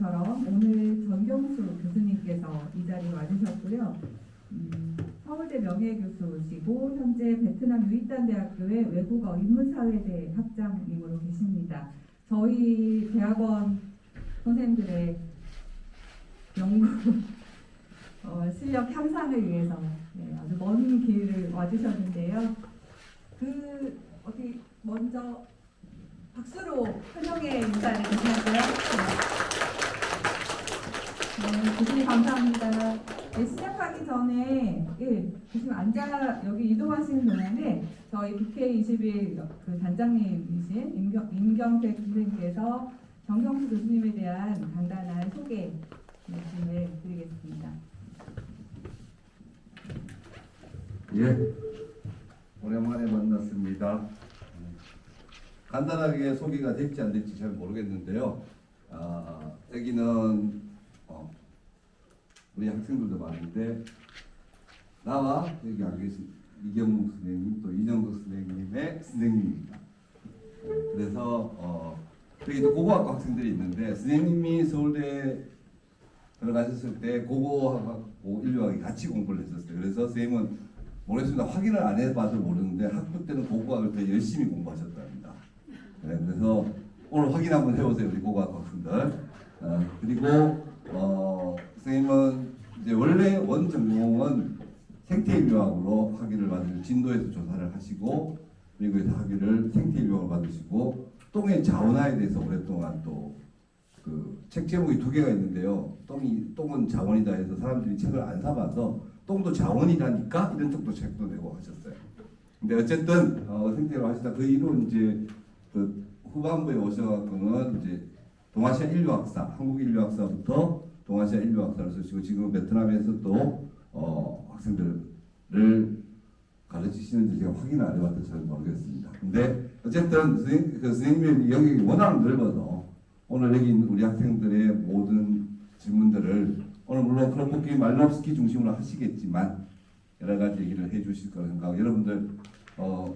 것처럼 오늘 전경수 교수님께서 이 자리에 와주셨고요. 서울대 명예교수시고 현재 베트남 유이탄 대학교의 외국어 인문사회대 학장님으로 계십니다. 저희 대학원 선생님들의 연구 실력 향상을 위해서 아주 먼 길을 와주셨는데요. 어디 먼저 박수로 환영의 인사를 드리고요. 네, 교수님 감사합니다. 네, 시작하기 전에 교수님 여기 이동하시는 동안에 저희 BK21 그 단장님이신 임경택 선생님께서 정경수 교수님에 대한 간단한 소개 말씀을 드리겠습니다. 예, 오랜만에 만났습니다. 간단하게 소개가 될지 안 될지 잘 모르겠는데요. 여기는 우리 학생들도 많은데 나와 여기 안 계신 이경묵 선생님 또 이정도 선생님의 선생님입니다. 그래서 여기도 고고학과 학생들이 있는데 선생님이 서울대 들어가셨을 때 고고하고 인류학이 같이 공부를 했었어요. 그래서 선생님은 모르겠습니다. 확인을 안 해봐도 모르는데 학부 때는 고고학을 더 열심히 공부하셨답니다. 네, 그래서 오늘 확인 한번 해보세요, 우리 고고학과 학생들. 그리고 선생님은 이제 원래 원 전공은 생태인류학으로 학위를 받으시고 진도에서 조사를 하시고 미국에서 학위를 생태인류학을 받으시고 똥의 자원화에 대해서 오랫동안 또 그 책 제목이 2개가 있는데요. 똥은 자원이다 해서 사람들이 책을 안 사봐서 똥도 자원이라니까 이런 책도 내고 하셨어요. 근데 어쨌든 생태로 하시다 그 이후로 이제 그 후반부에 오셔갖고는 이제 동아시아 인류학사, 한국 인류학사부터 동아시아 인류학사를 쓰시고 지금 베트남에서 또 학생들을 가르치시는지 제가 확인을 안 해봤는지 잘 모르겠습니다. 근데 어쨌든 선생님의 영역이 워낙 넓어서 오늘 여기 있는 우리 학생들의 모든 질문들을 오늘 물론 크로포키 말롭스키 중심으로 하시겠지만 여러 가지 얘기를 해주실 거라 생각하고 여러분들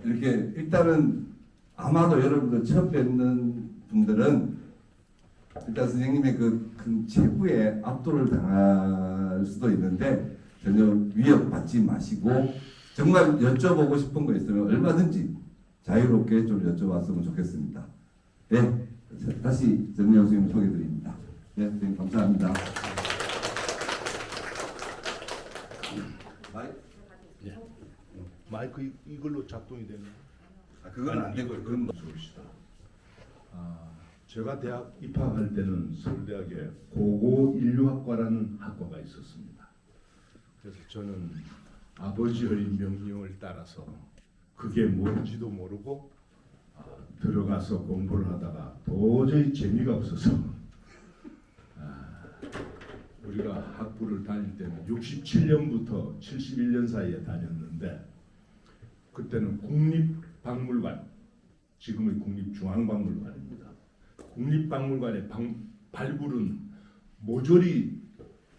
이렇게 일단은 아마도 여러분들 처음 뵙는 분들은 일단 선생님의 그 체구에 압도를 당할 수도 있는데 전혀 위협받지 마시고 정말 여쭤보고 싶은 거 있으면 얼마든지 자유롭게 좀 여쭤봤으면 좋겠습니다. 네, 다시 정명 선생님 소개드립니다. 네, 선생님 감사합니다. 마이크 이걸로 작동이 되는? 그건 안 되고 그건 좋으시다. 제가 대학 입학할 때는 서울대학에 고고 인류학과라는 학과가 있었습니다. 그래서 저는 아버지의 명령을 따라서 그게 뭔지도 모르고 들어가서 공부를 하다가 도저히 재미가 없어서 우리가 학부를 다닐 때는 67년부터 71년 사이에 다녔는데 그때는 국립박물관, 지금의 국립중앙박물관입니다. 국립박물관의 발굴은 모조리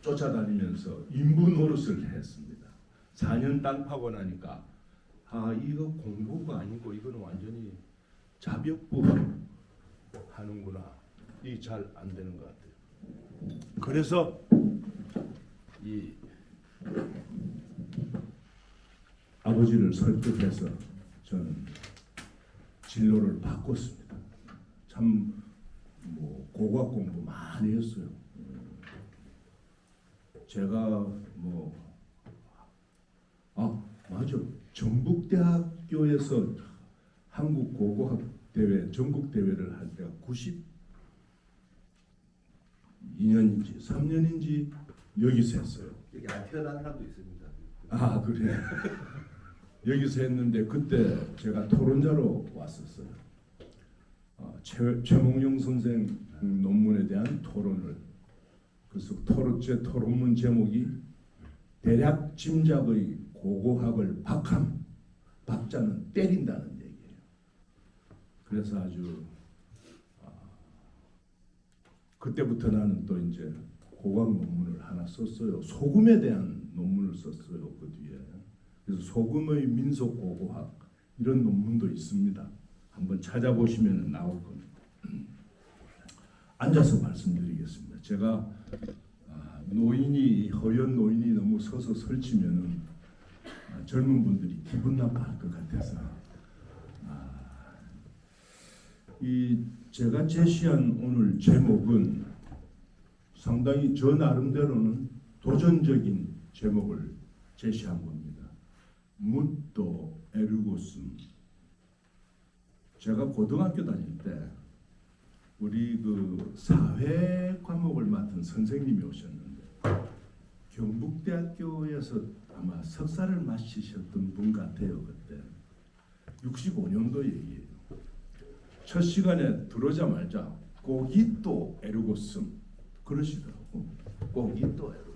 쫓아다니면서 인부 노릇을 했습니다. 4년 땅 파고 나니까 이거 공부가 아니고 이거는 완전히 자벽부 하는구나. 이 잘 안 되는 것 같아요. 그래서 이 아버지를 설득해서 저는 진로를 바꿨습니다. 참 고고학 공부 많이 했어요. 제가 맞아. 전북대학교에서 한국 고고학 대회 전국 대회를 할 때가 92년인지 3년인지 여기서 했어요. 여기 안 태어난 사람도 있습니다. 그래. 여기서 했는데 그때 제가 토론자로 왔었어요. 최몽룡 선생 논문에 대한 토론을. 그래서 제 토론문 제목이 대략 짐작의 고고학을 박함. 박자는 때린다는 얘기예요. 그래서 아주 그때부터 나는 또 이제 고고학 논문을 하나 썼어요. 소금에 대한 논문을 썼어요. 그 뒤에. 그래서 소금의 민속 고고학 이런 논문도 있습니다. 한번 찾아보시면 나올 겁니다. 앉아서 말씀드리겠습니다. 제가 노인이 허연 노인이 너무 서서 설치면은 젊은 분들이 기분 나빠할 것 같아서 이 제가 제시한 오늘 제목은 상당히 저 나름대로는 도전적인 제목을 제시한 겁니다. 묻도 에르고슴. 제가 고등학교 다닐 때 우리 그 사회 과목을 맡은 선생님이 오셨는데 경북대학교에서 아마 석사를 마치셨던 분 같아요. 그때 65년도 얘기예요. 첫 시간에 들어오자마자 고기또 에르고슴 그러시더라고. 고기또 에르고슴.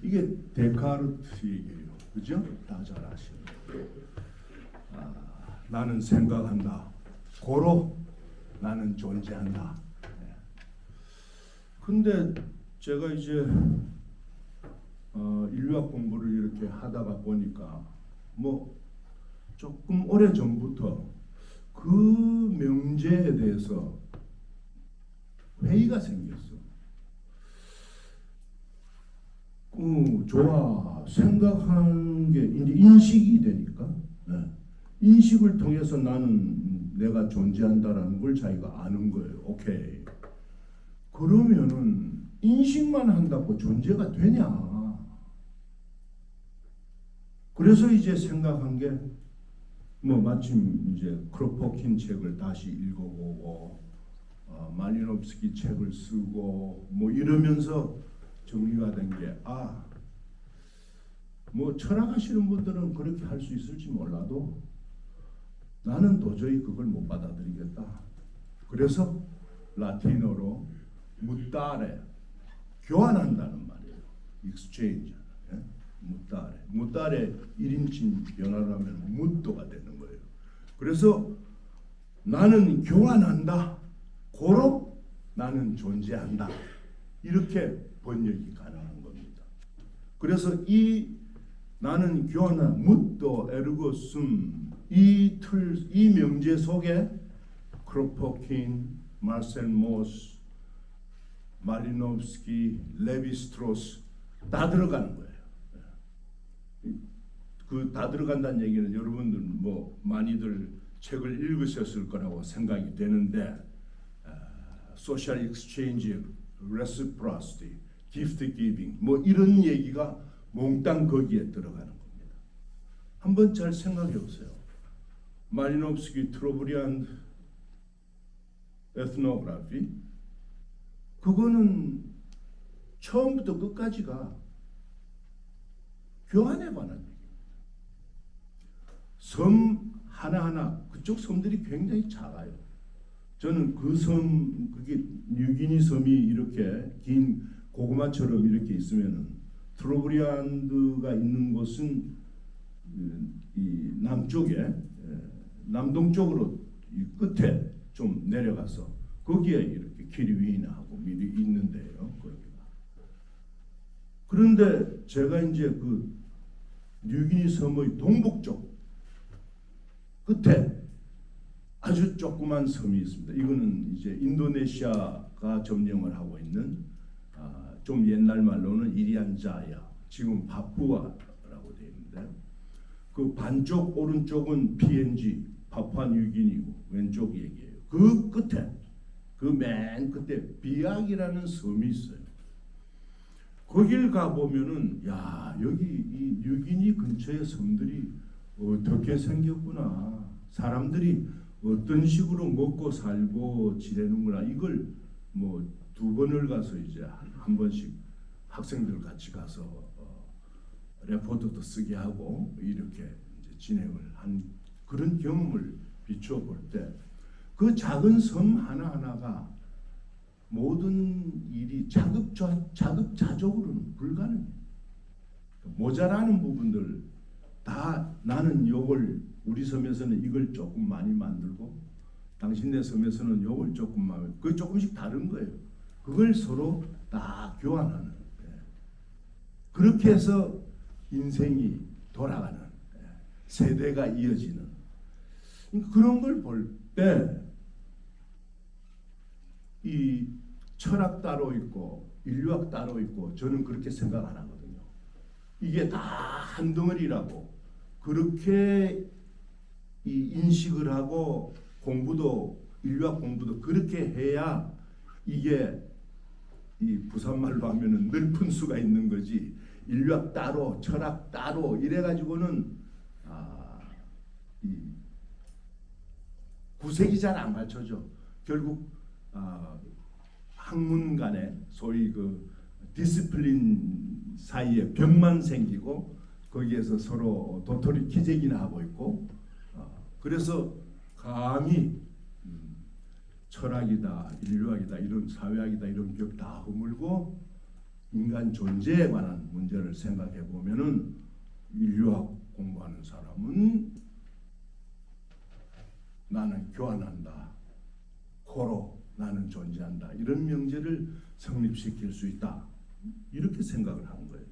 이게 데카르트 얘기예요. 그죠? 다 잘 아시는 거예요. 나는 생각한다. 고로 나는 존재한다. 근데 제가 이제 인류학 공부를 이렇게 하다가 보니까 뭐 조금 오래 전부터 그 명제에 대해서 회의가 생겼어. 좋아. 생각하는 게 이제 인식이 되니까 인식을 통해서 나는 내가 존재한다라는 걸 자기가 아는 거예요. 오케이. 그러면은 인식만 한다고 존재가 되냐? 그래서 이제 생각한 게 뭐 마침 이제 크로포킨 책을 다시 읽어보고 말리노프스키 책을 쓰고 뭐 이러면서 정리가 된 게 뭐 철학하시는 분들은 그렇게 할 수 있을지 몰라도 나는 도저히 그걸 못 받아들이겠다. 그래서 라틴어로 무따레 교환한다는 말이에요. exchange. 무따레 1인칭 변화를 하면 무도가 되는 거예요. 그래서 나는 교환한다. 고로 나는 존재한다. 이렇게 번역이 가능한 겁니다. 그래서 이 나는 교환한 무도 에르고숨 이 명제 속에 크로포킨, 마르셀 모스, 말리노프스키, 레비스트로스 다 들어가는 거예요. 그 다 들어간다는 얘기는 여러분들 뭐 많이들 책을 읽으셨을 거라고 생각이 되는데 소셜 익스체인지, 레시프로시티, 기프트 기빙 뭐 이런 얘기가 몽땅 거기에 들어가는 겁니다. 한번 잘 생각해 보세요. 말리노프스키 트로브리안 에트노그래피 그거는 처음부터 끝까지가 교환에 관한 얘기입니다. 섬 하나하나 그쪽 섬들이 굉장히 작아요. 저는 그 섬 그게 뉴기니 섬이 이렇게 긴 고구마처럼 이렇게 있으면은 트로브리안드가 있는 곳은 이 남쪽에 남동쪽으로 이 끝에 좀 내려가서 거기에 이렇게 키리위나하고 미리 있는데요. 거기가. 그런데 제가 이제 그 뉴기니 섬의 동북쪽 끝에 아주 조그만 섬이 있습니다. 이거는 이제 인도네시아가 점령을 하고 있는 좀 옛날 말로는 이리안자야, 지금 파푸아라고 되어 있는데 그 반쪽 오른쪽은 PNG, 파푸아 뉴기니고 왼쪽 얘기예요. 그 끝에 그 맨 끝에 비악이라는 섬이 있어요. 거길 가 보면은 야 여기 이 뉴기니 근처의 섬들이 어떻게 생겼구나. 사람들이 어떤 식으로 먹고 살고 지내는구나. 이걸 뭐 2번을 가서 이제 한 번씩 학생들 같이 가서 레포트도 쓰게 하고 이렇게 이제 진행을 한 그런 경험을 비추어 볼 때 그 작은 섬 하나하나가 모든 일이 자급자족으로는 불가능해요. 모자라는 부분들 다 나는 요걸 우리 섬에서는 이걸 조금 많이 만들고 당신네 섬에서는 요걸 조금만 그 조금씩 다른 거예요. 그걸 서로 다 교환하는. 그렇게 해서 인생이 돌아가는 세대가 이어지는 그런 걸 볼 때 이 철학 따로 있고 인류학 따로 있고 저는 그렇게 생각 안 하거든요. 이게 다 한 덩어리라고 그렇게 이 인식을 하고 공부도 인류학 공부도 그렇게 해야 이게 이 부산말로 하면은 늘픈 수가 있는 거지. 인류학 따로 철학 따로 이래 가지고는 이 구색이 잘 안 갖춰져. 결국 학문 간에 소위 그 디스플린 사이에 벽만 생기고 거기에서 서로 도토리 키재기나 하고 있고 그래서 감히 철학이다 인류학이다 이런 사회학이다 이런 벽 다 허물고 인간 존재에 관한 문제를 생각해 보면은 인류학 공부하는 사람은 나는 교환한다. 고로 나는 존재한다. 이런 명제를 성립시킬 수 있다. 이렇게 생각을 한 거예요.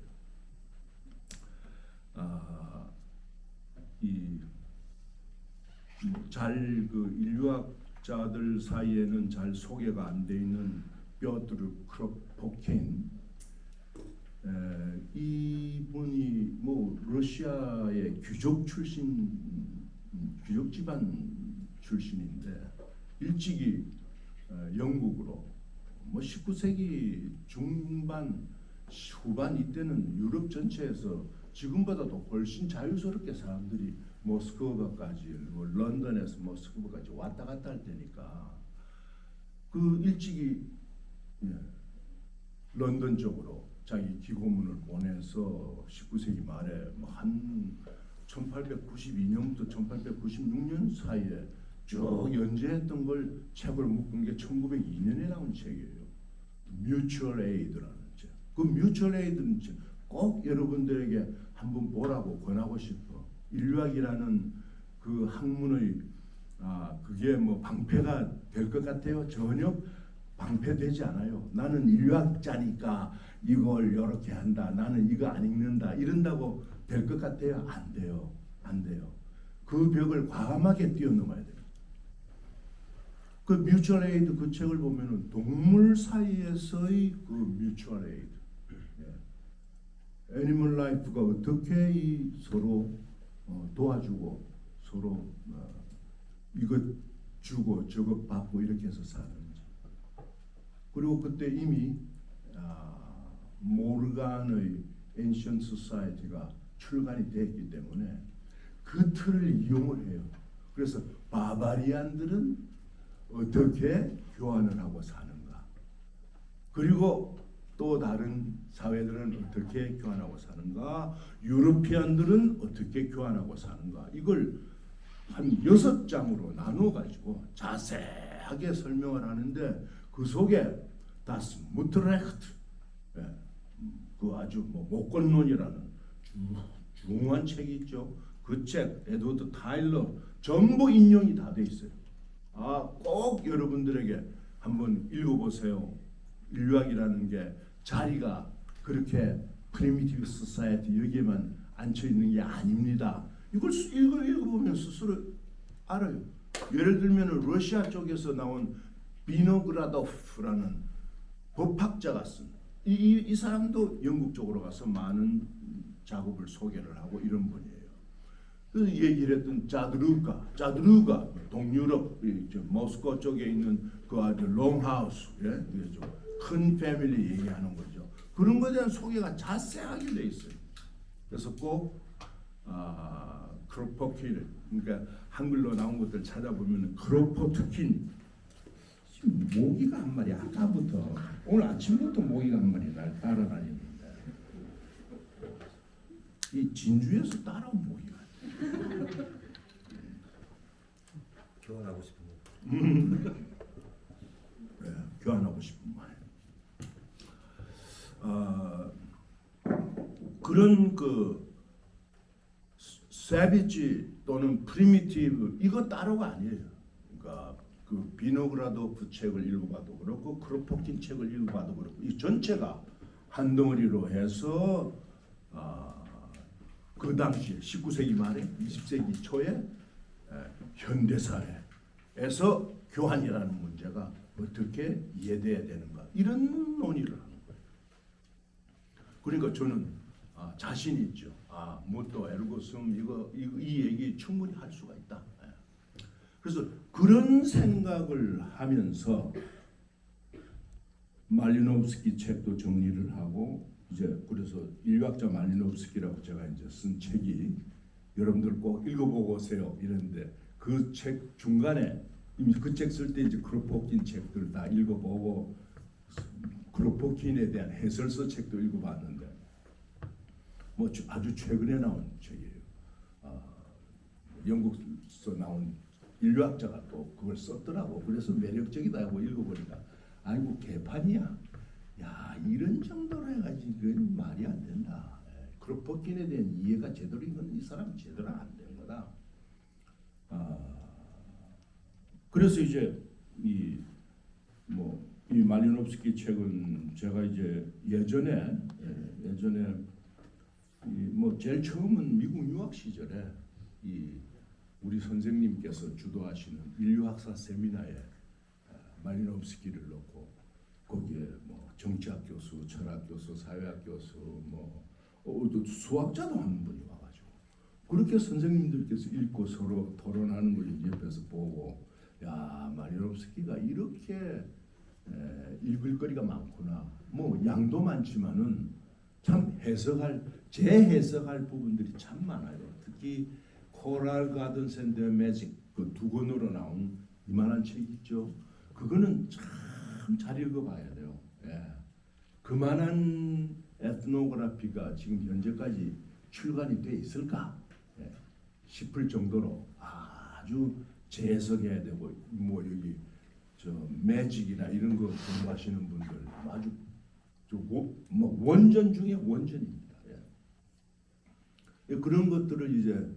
그 인류학자들 사이에는 잘 소개가 안 돼 있는 뼈드르 크로포킨 이분이 뭐 러시아의 귀족 집안 출신인데 일찍이 영국으로 뭐 19세기 중반 후반 이때는 유럽 전체에서 지금보다도 훨씬 자유스럽게 사람들이 모스크바까지 뭐 런던에서 모스크바까지 왔다 갔다 할 때니까 그 일찍이 런던 쪽으로 자기 기고문을 보내서 19세기 말에 뭐 한 1892년부터 1896년 사이에 쭉 연재했던 걸 책으로 묶은 게 1902년에 나온 책이에요. Mutual Aid라는 책. 그 Mutual Aid는 꼭 여러분들에게 한번 보라고 권하고 싶어. 인류학이라는 그 학문의 그게 뭐 방패가 될 것 같아요? 전혀 방패되지 않아요. 나는 인류학자니까 이걸 이렇게 한다. 나는 이거 안 읽는다. 이런다고 될 것 같아요? 안 돼요. 안 돼요. 그 벽을 과감하게 뛰어넘어야 돼요. 그 뮤추얼 에이드 그 책을 보면은 동물 사이에서의 그 뮤추얼 에이드, 애니멀 라이프가 어떻게 이 서로 도와주고 서로 이것 주고 저것 받고 이렇게 해서 사는지. 그리고 그때 이미 모르간의 Ancient Society가 출간이 됐기 때문에 그 틀을 이용을 해요. 그래서 바바리안들은 어떻게 교환을 하고 사는가? 그리고 또 다른 사회들은 어떻게 교환하고 사는가? 유러피안들은 어떻게 교환하고 사는가? 이걸 한 6장으로 나누어 가지고 자세하게 설명을 하는데 그 속에 다스 무트레흐트 그 아주 뭐 목권론이라는 중요한 책이 있죠. 그 책 에드워드 타일러 전부 인용이 다 돼 있어요. 꼭 여러분들에게 한번 읽어보세요. 인류학이라는 게 자리가 그렇게 프리미티브 소사이어티 여기에만 앉혀 있는 게 아닙니다. 이걸 읽어보면 스스로 알아요. 예를 들면 러시아 쪽에서 나온 비노그라도프라는 법학자가 쓴 이 사람도 영국 쪽으로 가서 많은 작업을 소개를 하고 이런 분이에요. 그 얘기를 했던 자드루가 동유럽 모스코 쪽에 있는 그 아주 롱하우스 큰 패밀리 얘기하는 거죠. 그런 것에 대한 소개가 자세하게 돼 있어요. 그래서 꼭 크로포킨 그러니까 한글로 나온 것들 찾아보면 크로포트킨 모기가 한 마리 아까부터 오늘 아침부터 모기가 한 마리 날 따라다니는데 이 진주에서 따라온 모기가 교환하고 싶은 거. 네, 교환하고 싶은 말. 그런 그 세비지 또는 프리미티브 이거 따로가 아니에요. 그러니까 그 비노그라도프 책을 읽어봐도 그렇고 크로포킨 책을 읽어봐도 그렇고 이 전체가 한 덩어리로 해서 그 당시에 19세기 말에 20세기 초에 현대사회에서 교환이라는 문제가 어떻게 이해돼야 되는가 이런 논의를 하는 거예요. 그러니까 저는 자신 있죠. 무토 에르고숨 이 얘기 충분히 할 수가 있다. 그래서 그런 생각을 하면서 말리노프스키 책도 정리를 하고 이제 그래서 인류학자 말리노프스키라고 제가 이제 쓴 책이 여러분들 꼭 읽어보고 오세요 이랬는데 그 책 중간에 이미 그 책 쓸 때 이제 크로포킨 책들 다 읽어보고 크로포킨에 대한 해설서 책도 읽어봤는데 뭐 아주 최근에 나온 책이에요. 영국에서 나온 인류학자가 또 그걸 썼더라고. 그래서 매력적이다고 읽어보니까 아이고 개판이야. 야 이런 정도로 해가지고 그건 말이 안 된다. 크로포킨에 대한 이해가 제대로 이건 이 사람 제대로 안 된 거다. 그래서 이제 이 말리노프스키 책은 제가 이제 예전에 제일 처음은 미국 유학 시절에 우리 선생님께서 주도하시는 인류학사 세미나에 말리노프스키를 넣고 거기에 정치학 교수, 철학 교수, 사회학 교수, 또 수학자도 한 분이 와가지고 그렇게 선생님들께서 읽고 서로 토론하는 걸 옆에서 보고 야 말리노프스키가 이렇게 읽을 거리가 많구나. 양도 많지만은 참 재해석할 부분들이 참 많아요. 특히 코랄 가든스 앤드 매직 그 두 권으로 나온 이만한 책 있죠. 그거는 참 잘 읽어봐야 돼요. 그만한 에트노그래피가 지금 현재까지 출간이 돼 있을까 싶을 정도로 아주 재해석해야 되고 여기 매직이나 이런 거 공부하시는 분들 아주 원전 중에 원전입니다. 그런 것들을 이제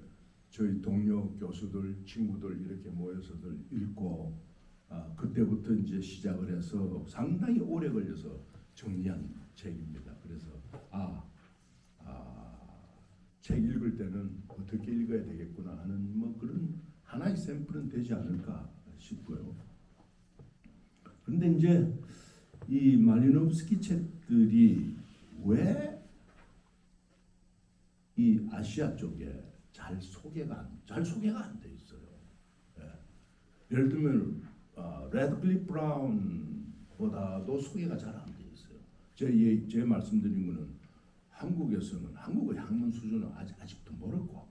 저희 동료 교수들, 친구들 이렇게 모여서들 읽고 그때부터 이제 시작을 해서 상당히 오래 걸려서 정리한 책입니다. 그래서 책 읽을 때는 어떻게 읽어야 되겠구나 하는 그런 하나의 샘플은 되지 않을까 싶고요. 그런데 이제 이 말리노프스키 책들이 왜 이 아시아 쪽에 잘 소개가 안 돼 있어요. 예를 들면 레드클리프 브라운보다도 소개가 잘 안 돼 있어요. 제 말씀드린 거는 한국의 학문 수준은 아직도 멀었고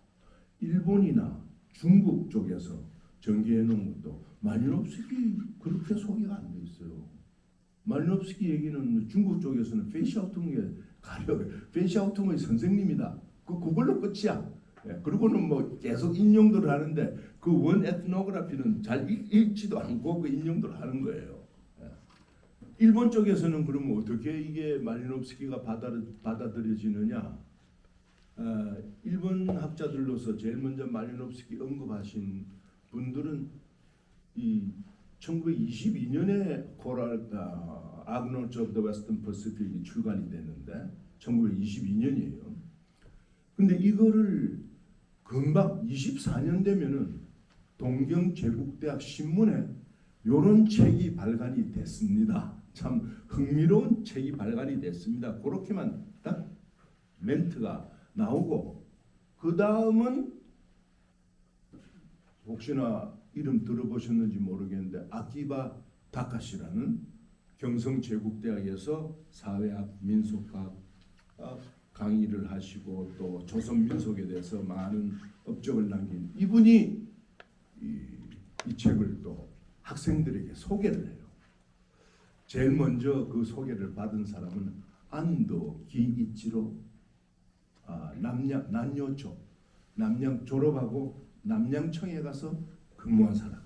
일본이나 중국 쪽에서 전개해 놓은 것도 말리노프스키 그렇게 소개가 안 돼 있어요. 말리노프스키 얘기는 중국 쪽에서는 펜샤오퉁의 선생님이다. 그걸로 끝이야. 그리고는 계속 인용들을 하는데 그 원 에트노그래피는 잘 읽지도 않고 그 인용들을 하는 거예요. 일본 쪽에서는 그러면 어떻게 이게 말리노프스키가 받아들여지느냐? 일본 학자들로서 제일 먼저 말리노프스키 언급하신 분들은 이 1922년에 코랄 아그노츠 오브 더 웨스턴 퍼시픽이 출간이 됐는데 1922년이에요. 근데 이거를 금방 24년 되면은 동경제국대학 신문에 이런 책이 발간이 됐습니다. 참 흥미로운 책이 발간이 됐습니다. 그렇게만 딱 멘트가 나오고 그 다음은 혹시나 이름 들어보셨는지 모르겠는데 아키바 다카시라는 경성제국대학에서 사회학, 민속학 강의를 하시고 또 조선 민속에 대해서 많은 업적을 남긴 이분이 이 책을 또 학생들에게 소개를 해요. 제일 먼저 그 소개를 받은 사람은 안도 기이치로 남양 졸업하고 남양청에 가서 근무한 사람.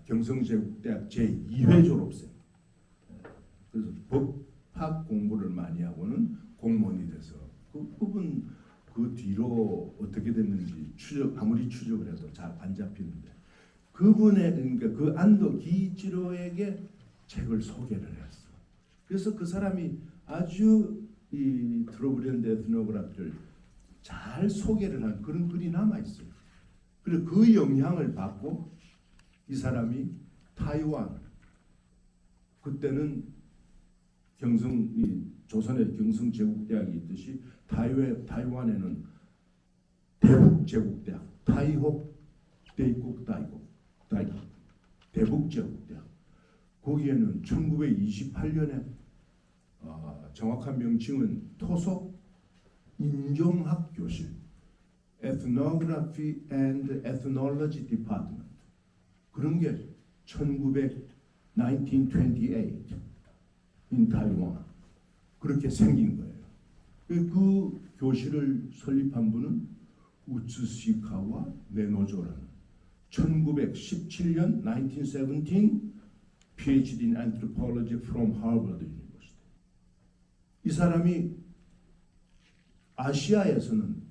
경성제국대학 제2회 졸업생. 그래서 법학 공부를 많이 하고는 공무원이 돼서 그 부분 그 뒤로 어떻게 됐는지 아무리 추적을 해도 잘 안 잡히는데 그러니까 그 안도 기이치로에게 책을 소개를 했어. 그래서 그 사람이 아주 이 트러블 앤 에트노그래피를 잘 소개를 한 그런 글이 남아 있어요. 그리고 그 영향을 받고 이 사람이 타이완, 그때는 조선의 경성 제국대학이 있듯이 타이완에는 대북 제국대학, 타이혹 대국 대북 제국대학, 거기에는 1928년에 정확한 명칭은 토속 인종학 교실, Ethnography and Ethnology Department, 그런 게 1928 in Taiwan 그렇게 생긴 거예요. 그 교실을 설립한 분은 우츠시카와 네노조라는 1917년 1917 PhD in Anthropology from Harvard University. 이 사람이 아시아에서는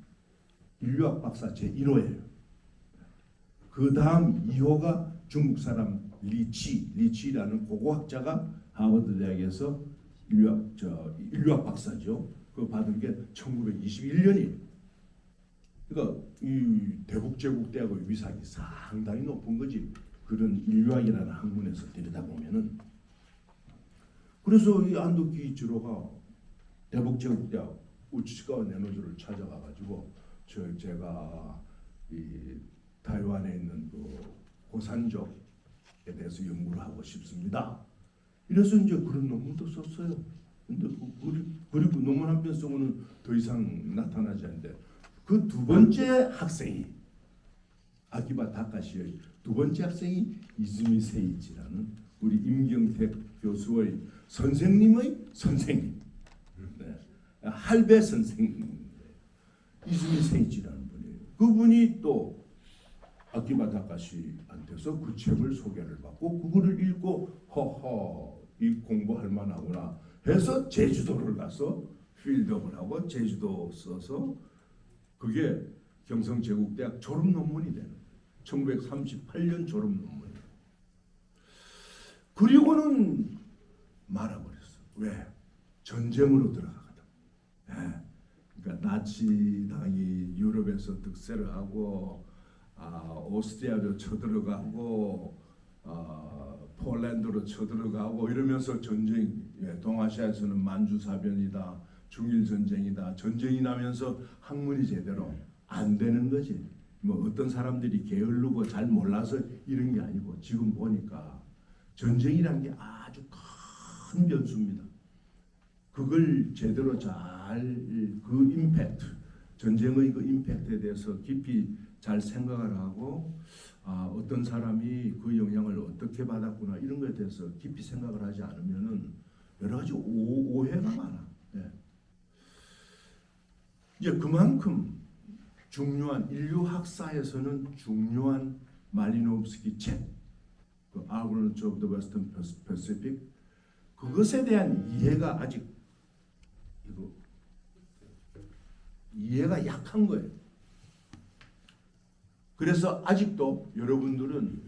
인류학 박사 제1호예요. 그 다음 2호가 중국 사람 리치라는 고고학자가 하버드 대학에서 인류학 박사죠. 그거 받은 게 1921년이에요. 그러니까 이 대북제국대학의 위상이 상당히 높은 거지. 그런 인류학이라는 학문에서 들여다보면은. 그래서 이 안도 기이치로가 대북제국대학 우츠시카와 네노조를 찾아가 가지고 제가 이 타이완에 있는 그 고산족에 대해서 연구를 하고 싶습니다. 이래서 이제 그런 논문도 썼어요. 근데 그리고 논문 한 편 쓰고는 더 이상 나타나지 않는데 그 두 번째 학생이 아키바 다카시의 두 번째 학생이 이즈미 세이치라는 우리 임경택 교수의 선생님의 선생님, 네. 할배 선생님 이즈미 세이치라는 분이에요. 그분이 또 아키바 다카시한테서 그 책을 소개를 받고 그거를 읽고 허허 이 공부할 만하구나 해서 제주도를 가서 필드업을 하고 제주도 써서 그게 경성제국대학 졸업 논문이 되는 1938년 졸업 논문이에요. 그리고는 말아버렸어. 왜? 전쟁으로 들어가거든. 네. 그러니까 나치당이 유럽에서 득세를 하고 오스트리아로 쳐들어가고 폴란드로 쳐들어가고 이러면서 전쟁, 동아시아에서는 만주사변이다, 중일전쟁이다, 전쟁이 나면서 학문이 제대로 안 되는 거지. 뭐 어떤 사람들이 게으르고 잘 몰라서 이런 게 아니고 지금 보니까 전쟁이란 게 아주 큰 변수입니다. 그걸 제대로 그 임팩트, 전쟁의 그 임팩트에 대해서 깊이 잘 생각을 하고 어떤 사람이 그 영향을 어떻게 받았구나 이런 것에 대해서 깊이 생각을 하지 않으면은 여러 가지 오해가 많아. 네. 이제 그만큼 중요한 인류 학사에서는 중요한 말리노프스키 책, 그 Arguments of the Western Pacific, 그것에 대한 이해가 아직 이해가 약한 거예요. 그래서 아직도 여러분들은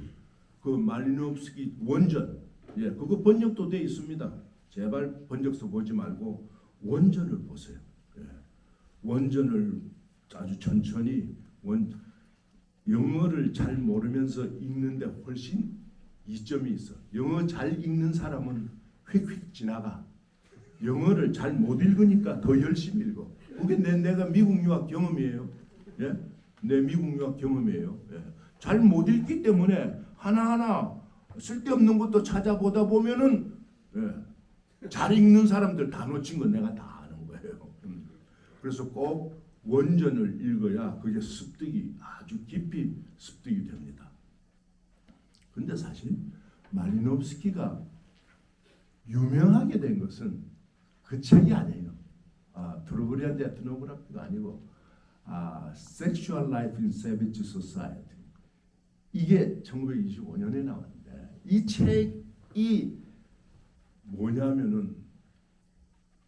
그 말리노프스키 원전, 그거 번역도 돼 있습니다. 제발 번역서 보지 말고 원전을 보세요. 원전을 아주 천천히 영어를 잘 모르면서 읽는데 훨씬 이점이 있어. 영어 잘 읽는 사람은 휙휙 지나가. 영어를 잘 못 읽으니까 더 열심히 읽어. 그게 내가 미국 유학 경험이에요. 내 미국 유학 경험이에요. 잘 못 읽기 때문에 하나하나 쓸데없는 것도 찾아보다 보면은 잘 읽는 사람들 다 놓친 건 내가 다 아는 거예요. 그래서 꼭 원전을 읽어야 그게 습득이 아주 깊이 습득이 됩니다. 근데 사실 말리노프스키가 유명하게 된 것은 그 책이 아니에요. 트러블 앤 에트노그래피가 아니고 Sexual Life in Savage Society. 이게 1925년에 나왔는데 이 책이 뭐냐면은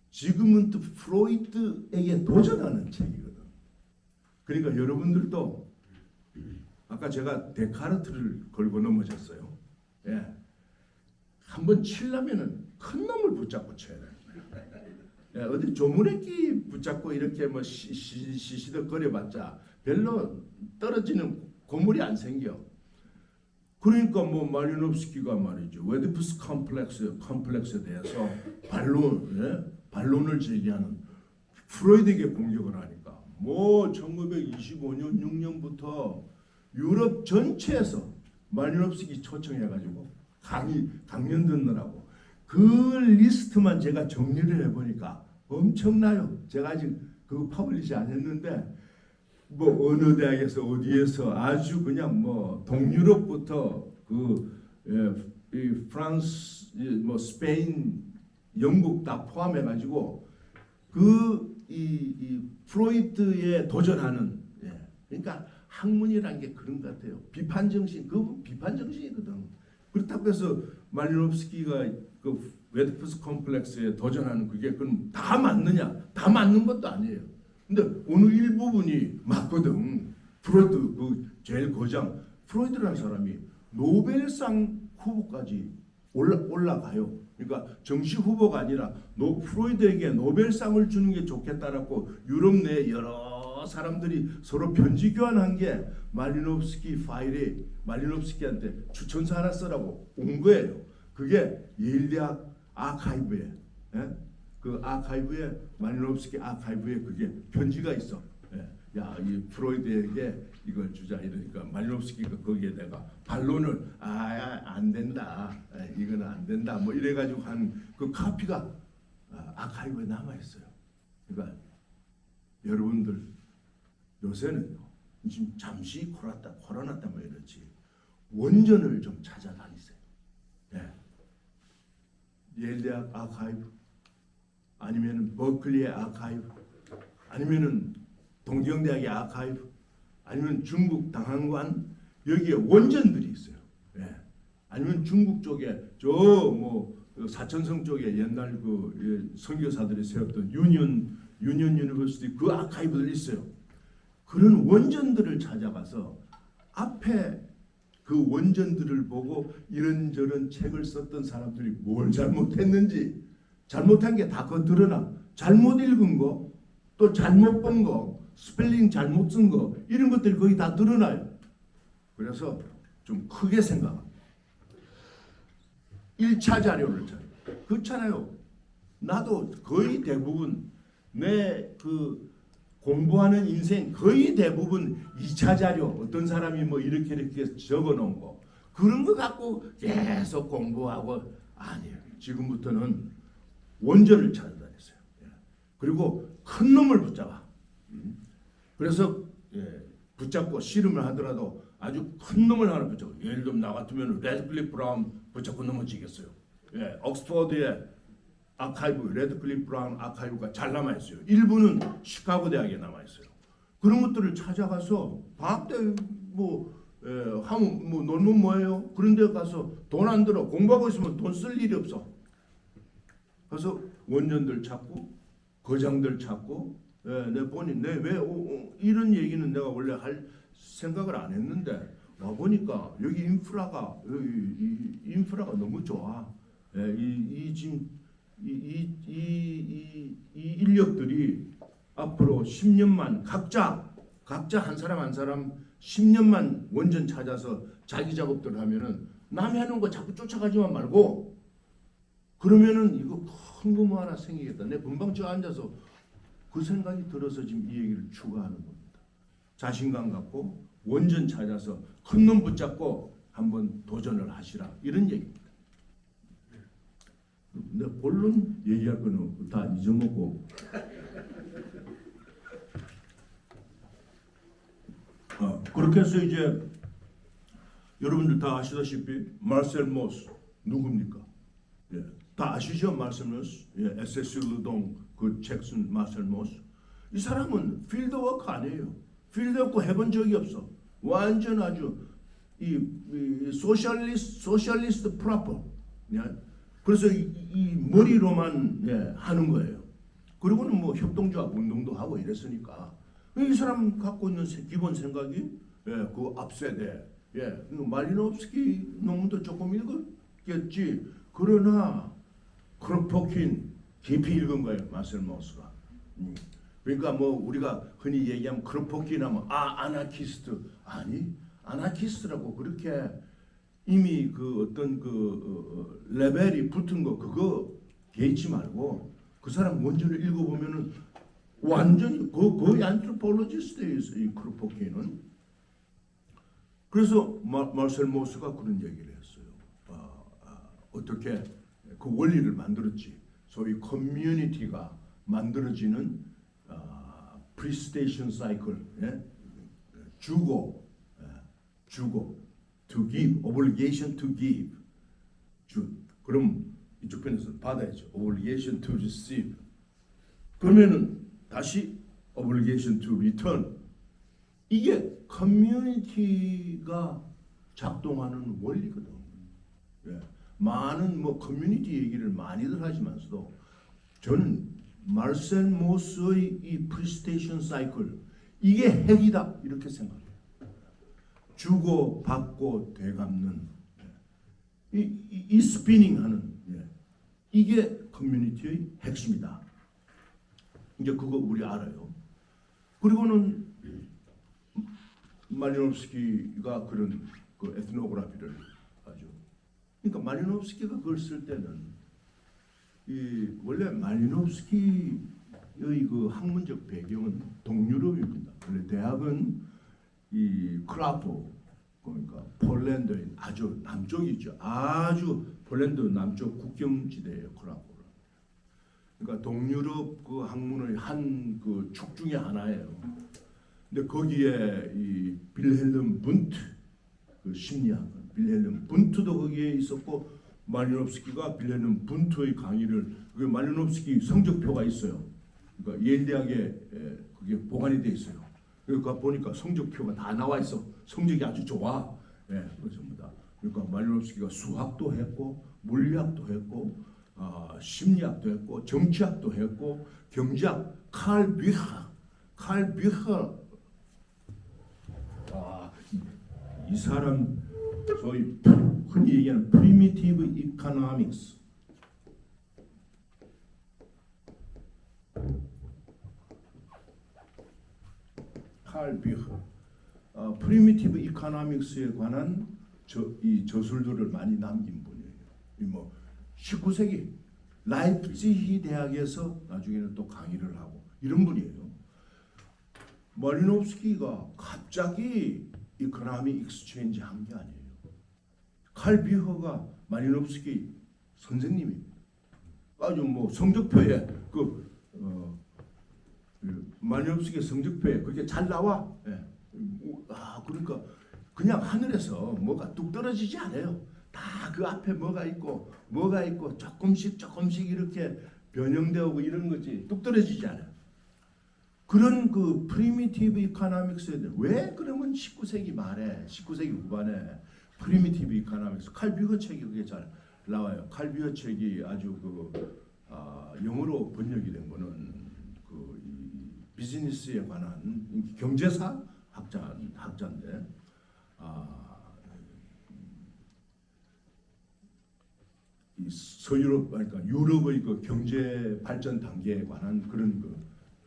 지그문트 프로이트에게 도전하는 책이거든. 그러니까 여러분들도 아까 제가 데카르트를 걸고 넘어졌어요. 예. 한번 치려면은 큰 놈을 붙잡고 쳐야 돼요. 예, 어디 조문회끼 붙잡고 이렇게 뭐 시시덕거려봤자 별로 떨어지는 고물이 안 생겨. 그러니까 뭐 말리노프스키가 말이죠. 웨디푸스 컴플렉스에 대해서 반론을 제기하는 프로이드에게 공격을 하니까 뭐 1925년 6년부터 유럽 전체에서 말리노프스키 초청해가지고 강연 듣느라고 그 리스트만 제가 정리를 해보니까 엄청나요. 제가 아직 그거 퍼블리시 안 했는데 뭐 어느 대학에서 어디에서 아주 그냥 뭐 동유럽부터 이 프랑스 뭐 스페인 영국 다 포함해가지고 이 프로이트에 도전하는 그러니까 학문이란 게 그런 것 같아요. 비판 정신 그건 비판 정신이거든. 그렇다고 해서 말리노프스키가 그 웨디푸스 컴플렉스에 도전하는 그게 그럼 다 맞느냐? 다 맞는 것도 아니에요. 근데 어느 일부분이 맞거든. 프로이트 그 제일 거장 프로이트라는 사람이 노벨상 후보까지 올라가요. 그러니까 정식 후보가 아니라 프로이트에게 노벨상을 주는 게 좋겠다라고 유럽 내 여러 사람들이 서로 편지 교환한 게 말리노프스키 파일에 말리노프스키한테 추천서 하나 쓰라고 온 거예요. 그게 예일대학 아카이브에 그 아카이브에 말리노프스키 아카이브에 그게 편지가 있어. 야, 이 프로이드에게 이걸 주자 이러니까 말리노프스키가 거기에다가 반론을 안 된다. 이거는 안 된다. 뭐 이래 가지고 한 그 카피가 아카이브에 남아 있어요. 그러니까 여러분들 요새는요. 지금 잠시 코로나 때문에 이렇지. 원전을 좀 찾아다니세요. 예일대학 아카이브 아니면은 버클리의 아카이브 아니면은 동경대학의 아카이브 아니면 중국 당한관 여기에 원전들이 있어요. 아니면 중국 쪽에 저 뭐 사천성 쪽에 옛날 그 선교사들이 세웠던 유니온 유니버시티 그 아카이브들 있어요. 그런 원전들을 찾아가서 앞에 그 원전들을 보고 이런저런 책을 썼던 사람들이 뭘 잘못했는지 잘못한 게 다 그거 드러나. 잘못 읽은 거, 또 잘못 본 거, 스펠링 잘못 쓴 거 이런 것들이 거의 다 드러나요. 그래서 좀 크게 생각합니다. 1차 자료를 찾아요. 그렇잖아요. 나도 거의 대부분 내 그 공부하는 인생 거의 대부분 2차 자료 어떤 사람이 뭐 이렇게 적어 놓은 거 그런 거 갖고 계속 공부하고 아니에요. 지금부터는 원전을 찾아다녔어요. 그리고 큰 놈을 붙잡아. 그래서 붙잡고 씨름을 하더라도 아주 큰 놈을 하나 붙잡고 예를 들면 나 같으면 레드클리프 브라운 붙잡고 넘어지겠어요. 옥스퍼드의 아카이브 레드클리프 브라운 아카이브가 잘 남아 있어요. 일부는 시카고 대학에 남아 있어요. 그런 것들을 찾아가서 방학 때 하면 뭐 놀면 뭐예요? 그런 데 가서 돈 안 들어 공부하고 있으면 돈 쓸 일이 없어. 그래서 원전들 찾고 거장들 찾고 내가 보니 내 왜 이런 얘기는 내가 원래 할 생각을 안 했는데 와 보니까 여기 인프라가 너무 좋아. 이 인력들이 앞으로 10년만 각자 한 사람 10년만 원전 찾아서 자기 작업들을 하면은 남이 하는 거 자꾸 쫓아가지만 말고 그러면은 이거 큰 거 뭐 하나 생기겠다. 내 금방 저 앉아서 그 생각이 들어서 지금 이 얘기를 추가하는 겁니다. 자신감 갖고 원전 찾아서 큰 놈 붙잡고 한번 도전을 하시라 이런 얘기입니다. 내 본론 얘기할 거는 다 잊어먹고 그렇게 해서 이제 여러분들 다 아시다시피 마르셀 모스 누굽니까? 다 아시죠? 마르셀 모스 SS 르동 그 잭슨 마르셀 모스 이 사람은 필드워크 아니에요. 필드워크 해본 적이 없어. 완전 아주 이 소셜리스트 프로퍼. 그래서 이 머리로만 하는 거예요. 그리고는 뭐 협동조합 운동도 하고 이랬으니까 이 사람 갖고 있는 기본 생각이 그 앞세대. 말리노프스키 논문도 조금 읽었겠지. 그러나 크로포킨 깊이 읽은 거예요, 마셀 마우스가. 그러니까 뭐 우리가 흔히 얘기하면 크로포킨 하면 아나키스트. 아니, 아나키스트라고 그렇게 이미 그 어떤 레벨이 붙은 거 그거 개의치 말고 그 사람 원전을 읽어보면은 완전히 거의 안트로폴로지스트예요, 이 크로포킨은. 그래서 마셀 모스가 그런 얘기를 했어요. 어떻게 그 원리를 만들었지. 소위 커뮤니티가 만들어지는 프리스테이션 사이클, 주고, to give, obligation to give, 그럼 이쪽 편에서 받아야죠. obligation to receive. 그러면은 다시 obligation to return. 이게 커뮤니티가 작동하는 원리거든. 많은 뭐 커뮤니티 얘기를 많이들 하지만서도 저는 마셀 모스의 이 프리스테이션 사이클 이게 핵이다 이렇게 생각해요. 주고 받고 되갚는 이 스피닝하는 이게 커뮤니티의 핵심이다. 이제 그거 우리 알아요. 그리고는 말리노프스키가 그런 그 에트노그래피를 아주 그러니까 말리노프스키가 그걸 쓸 때는 이 원래 말리노프스키의 그 학문적 배경은 동유럽입니다. 원래 대학은 이 크라포 그러니까 폴란드의 아주 남쪽이죠. 아주 폴란드 남쪽 국경지대예요, 크라포는. 그러니까 동유럽 그 학문의 한 그 축 중에 하나예요. 근데 거기에 이 빌헬름 분트 그 심리학 빌헬름 분트도 거기에 있었고 말리노프스키가 빌헬름 분트의 강의를 그 말리노프스키 성적표가 있어요. 그러니까 예일 대학에 그게 보관이 돼 있어요. 그러니까 보니까 성적표가 다 나와 있어. 성적이 아주 좋아. 그 전부 다. 그러니까 말리노프스키가 수학도 했고 물리학도 했고 심리학도 했고 정치학도 했고 경제학 칼 뷰허 이 사람 소위 흔히 얘기하는 primitive economics 칼 뷰허 프리미티브 이코노믹스에 관한 이 저술들을 많이 남긴 분이에요. 뭐 19세기 라이프치히 대학에서 나중에는 또 강의를 하고 이런 분이에요. 말리노프스키가 갑자기 이코노미 익스체인지 한 게 아니에요. 칼 뷰허가 말리노프스키 선생님입니다. 아주 뭐 성적표에 말리노프스키 성적표에 그렇게 잘 나와. 그러니까 그냥 하늘에서 뭐가 뚝 떨어지지 않아요. 다 그 앞에 뭐가 있고 조금씩 이렇게 변형되고 이런 거지 뚝 떨어지지 않아요. 그런 그 프리미티브 이코노믹스에 왜 그러면 19세기 말에 19세기 후반에 프리미티브 이코노믹스 칼 뷰허 책이 그게 잘 나와요. 칼 뷰허 책이 아주 영어로 번역이 된 거는 이 비즈니스에 관한 경제사 학자인데 이 서유럽 그러니까 유럽의 그 경제 발전 단계에 관한 그런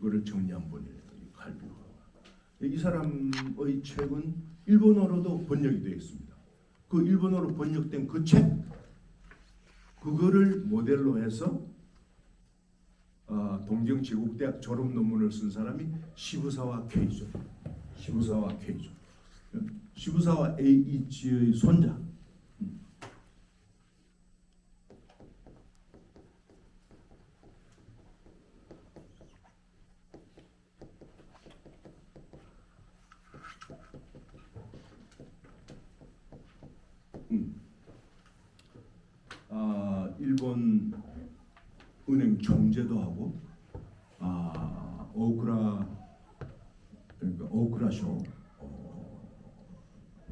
거를 정리한 분이에요. 칼 뷰허가. 이 사람의 책은 일본어로도 번역이 되어 있습니다. 그 일본어로 번역된 그 책 그거를 모델로 해서 동경제국대학 졸업 논문을 쓴 사람이 시부사와 케이죠. 시부사와 에이치의 손자. 일본 은행 총재도 하고 오크라쇼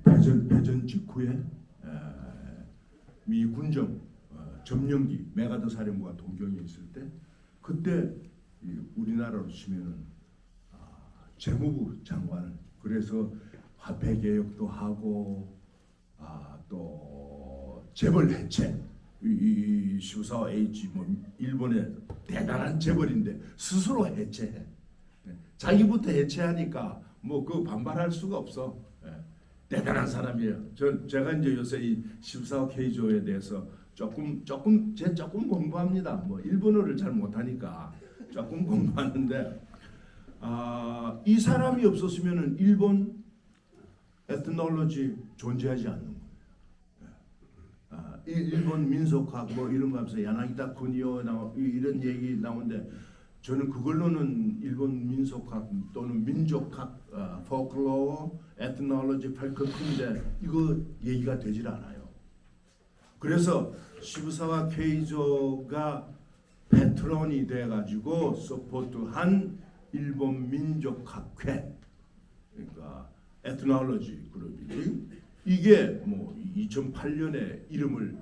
패전 직후에 미 군정 점령기 메가더 사령부가 동경에 있을 때 그때 우리나라로 치면은 재무부 장관을 그래서 화폐 개혁도 하고 또 재벌 해체 이 시부사와 H 뭐 일본의 대단한 재벌인데 스스로 해체해. 자기부터 해체하니까 뭐 그 반발할 수가 없어. 대단한 사람이에요. 제가 이제 요새 이 시부사와 K조에 대해서 조금 공부합니다. 뭐 일본어를 잘 못하니까 조금 공부하는데 이 사람이 없었으면은 일본 에트놀로지 존재하지 않는 거예요. 일본 민속학 뭐 이런 거 하면서 야나기다 쿠니오 이런 얘기 나오는데 저는 그걸로는 일본 민속학 또는 민족학, 포클로어, 에트놀로지, 펠크인데 이거 얘기가 되질 않아요. 그래서 시부사와 케이조가 패트론이 돼가지고 서포트한 일본 민족학회, 그러니까 에트놀로지 그룹이 이게 뭐 2008년에 이름을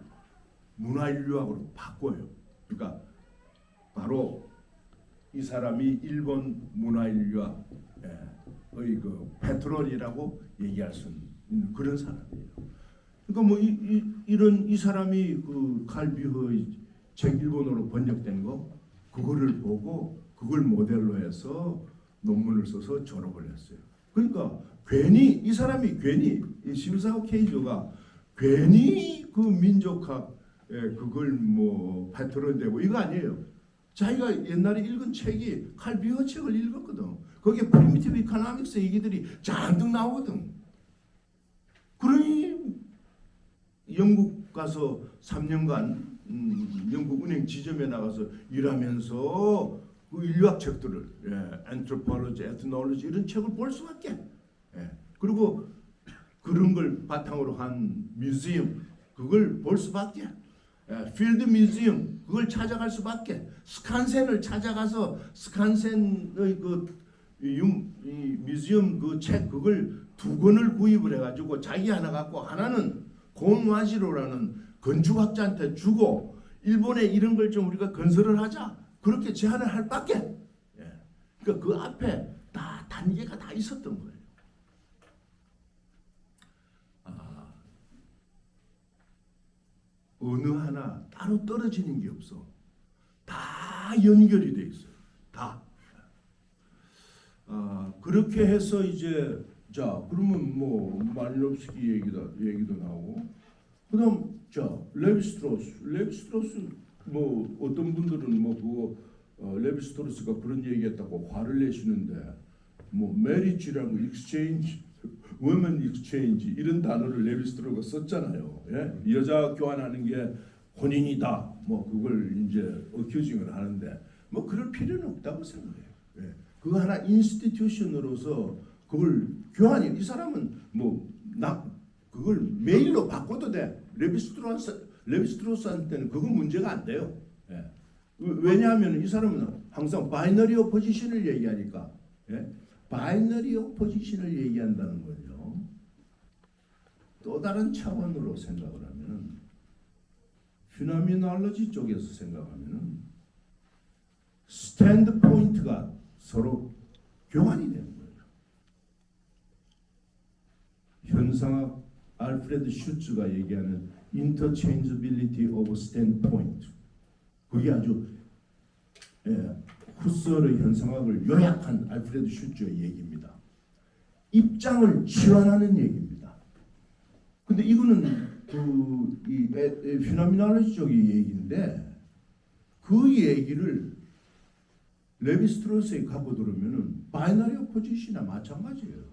문화인류학으로 바꿔요. 그러니까 바로 이 사람이 일본 문화인류학의 그 패트론이라고 얘기할 수 있는 그런 사람이에요. 그러니까 뭐 이런 이 사람이 그 칼비흐의 책 일본어로 번역된 거 그거를 보고 그걸 모델로 해서 논문을 써서 졸업을 했어요. 그러니까 괜히 이 사람이 괜히 이 시부사와 케이조가 괜히 그 민족학 그걸 뭐 패트론 되고 이거 아니에요. 자기가 옛날에 읽은 책이 칼비흐 책을 읽었거든. 거기에 프리미티브 이코노믹스 얘기들이 잔뜩 나오거든. 그러니 영국 가서 3년간 영국 은행 지점에 나가서 일하면서 그 인류학 책들을 anthropology, ethnology 이런 책을 볼 수밖에. 그리고 그런 걸 바탕으로 한 뮤지엄 그걸 볼 수밖에. 필드 뮤지엄 그걸 찾아갈 수밖에. 스칸센을 찾아가서 스칸센의 이 뮤지엄 그 책 그걸 2권을 구입을 해가지고 자기 하나 갖고 하나는 곤와시로라는 건축학자한테 주고 일본에 이런 걸 좀 우리가 건설을 하자 그렇게 제안을 할 밖에. 그러니까 그 앞에 다 단계가 다 있었던 거예요. 어느 하나 따로 떨어지는 게 없어. 다 연결이 돼 있어요. 다. 그렇게 해서 이제 자 그러면 뭐 말리노프스키 얘기도 나오고 그다음 자 레비스트로스 뭐 어떤 분들은 뭐 그거 레비스트로스가 그런 얘기했다고 화를 내시는데 뭐 메리지라고 익스체인지 women exchange 이런 단어를 레비스트로가 썼잖아요. 여자 교환하는 게 혼인이다. 뭐 그걸 이제 어큐징을 하는데 뭐 그럴 필요는 없다고 생각해요. 그거 하나 인스티튜션으로서 그걸 교환이 이 사람은 뭐 그걸 메일로 바꿔도 돼. 레비스트로스한테는 그거 문제가 안 돼요. 왜냐하면 이 사람은 항상 바이너리 오포지션을 얘기하니까. 바이너리 오포지션을 얘기한다는 거죠. 또 다른 차원으로 생각을 하면 피노미놀로지 쪽에서 생각하면 스탠드 포인트가 서로 교환이 되는 거예요. 현상학 알프레드 슈츠가 얘기하는 interchangeability of standpoint 그게 아주 후설의 현상학을 요약한 알프레드 슈츠의 얘기입니다. 입장을 치환하는 얘기입니다. 근데 이거는 이 피노미놀로지 쪽의 얘기인데 그 얘기를 레비스트로스에 갖고 들으면은 바이너리 오포지션이나 마찬가지예요.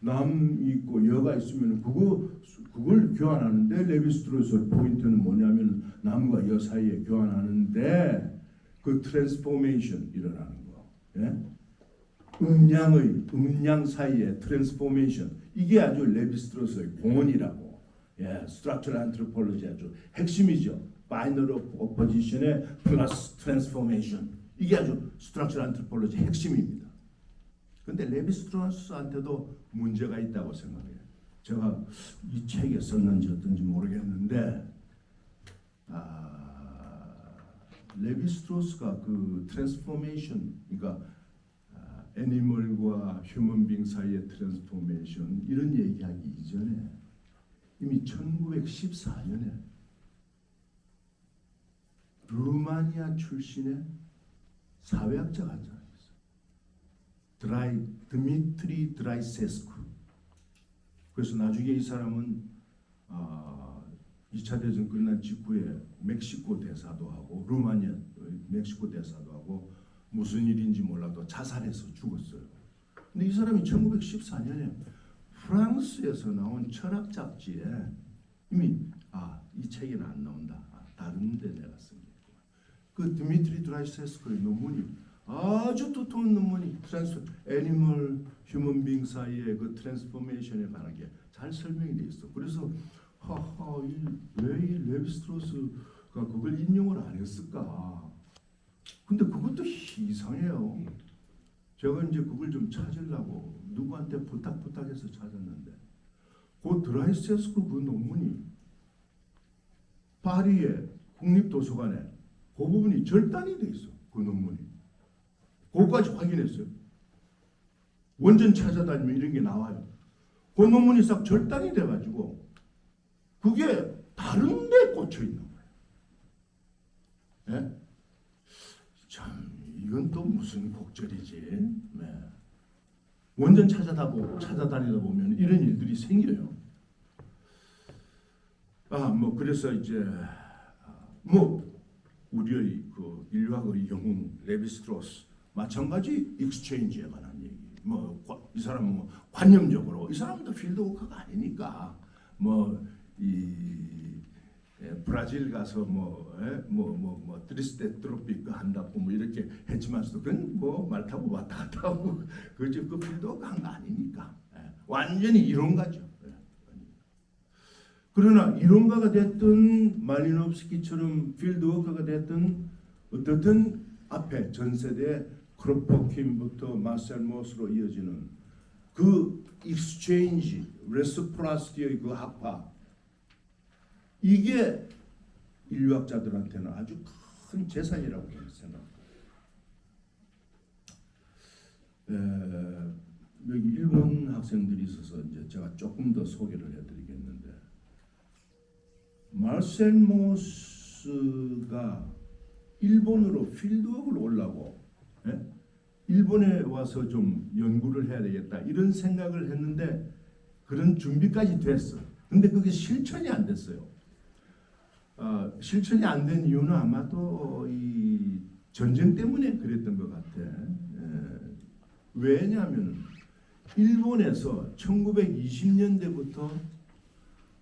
남 있고 여가 있으면 그걸 교환하는데 레비스트로스의 포인트는 뭐냐면 남과 여 사이에 교환하는데 그 트랜스포메이션 일어나는 거. 음양 사이의 트랜스포메이션 이게 아주 레비스트로스의 공헌이라고. 스트럭처럴 안트로폴로지 아주 핵심이죠. 바이너리 오포지션의 플러스 트랜스포메이션 이게 아주 스트럭처럴 안트로폴로지 핵심입니다. 근데 레비스트로스한테도 문제가 있다고 생각해요. 제가 이 책에 썼는지 어떤지 모르겠는데 레비스트로스가 그 트랜스포메이션 그러니까 애니멀과 휴먼 빙 사이의 트랜스포메이션 이런 얘기하기 이전에 이미 1914년에 루마니아 출신의 사회학자가 한 사람이 있어요. 드미트리 드라이세스쿠. 그래서 나중에 이 사람은 2차 대전 끝난 직후에 멕시코 대사도 하고 루마니아 멕시코 대사도 하고 무슨 일인지 몰라도 자살해서 죽었어요. 근데 이 사람이 1914년에 프랑스에서 나온 철학 잡지에 이미 이 책에는 안 나온다. 다른 데 내가 쓴 게 있구나. 그 드미트리 드라이세스코의 논문이 아주 두터운 논문이 애니멀 휴먼 빙 사이의 그 트랜스포메이션에 관한 게 잘 설명이 돼 있어. 그래서 왜 이 레비스트로스가 그걸 인용을 안 했을까? 근데 그것도 이상해요. 제가 이제 그걸 좀 찾으려고 누구한테 부탁해서 찾았는데 그 드라이세스코 그 논문이 파리의 국립도서관에 그 부분이 절단이 돼 있어. 그 논문이. 그거까지 확인했어요. 원전 찾아다니면 이런 게 나와요. 그 논문이 싹 절단이 돼가지고 그게 다른 데 꽂혀 있는 거예요. 예? 참 이건 또 무슨 곡절이지. 네. 원전 찾아다니다 보면 이런 일들이 생겨요. 그래서 이제 우리의 그 인류학의 영웅 레비스트로스 마찬가지 익스체인지에 관한 얘기. 이 사람은 관념적으로 이 사람도 필드워커가 아니니까 브라질 가서 트리스테 트로피크 한다고 이렇게 했지만서도 그건 말 타고 왔다 갔다 하고 그 필드워커 한 거 아니니까 완전히 이론가죠. 그러나 이론가가 됐든 말리노프스키처럼 필드워커가 됐든 어떻든 앞에 전 세대 크로포킨부터 마셀 모스로 이어지는 그 익스체인지, 레스프라시티의 그 합파 이게 인류학자들한테는 아주 큰 재산이라고 저는 생각합니다. 여기 일본 학생들이 있어서 이제 제가 조금 더 소개를 해드리겠는데 마셀 모스가 일본으로 필드워크를 오려고 일본에 와서 좀 연구를 해야 되겠다 이런 생각을 했는데 그런 준비까지 됐어. 근데 그게 실천이 안 됐어요. 실천이 안 된 이유는 아마도 이 전쟁 때문에 그랬던 것 같아. 왜냐하면 일본에서 1920년대부터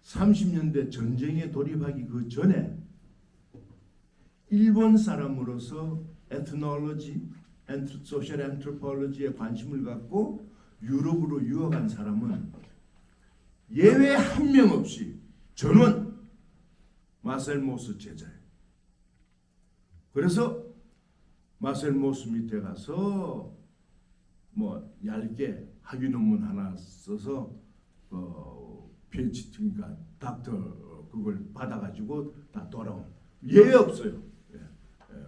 30년대 전쟁에 돌입하기 그 전에 일본 사람으로서 에트놀로지, 소셜 엔트로폴로지에 관심을 갖고 유럽으로 유학한 사람은 예외 한 명 없이 전원 마셀 모스 제자예요. 그래서 마셀 모스 밑에 가서 얇게 학위 논문 하나 써서 PhD 그러니까 닥터 그걸 받아가지고 다 돌아온 예외 없어요.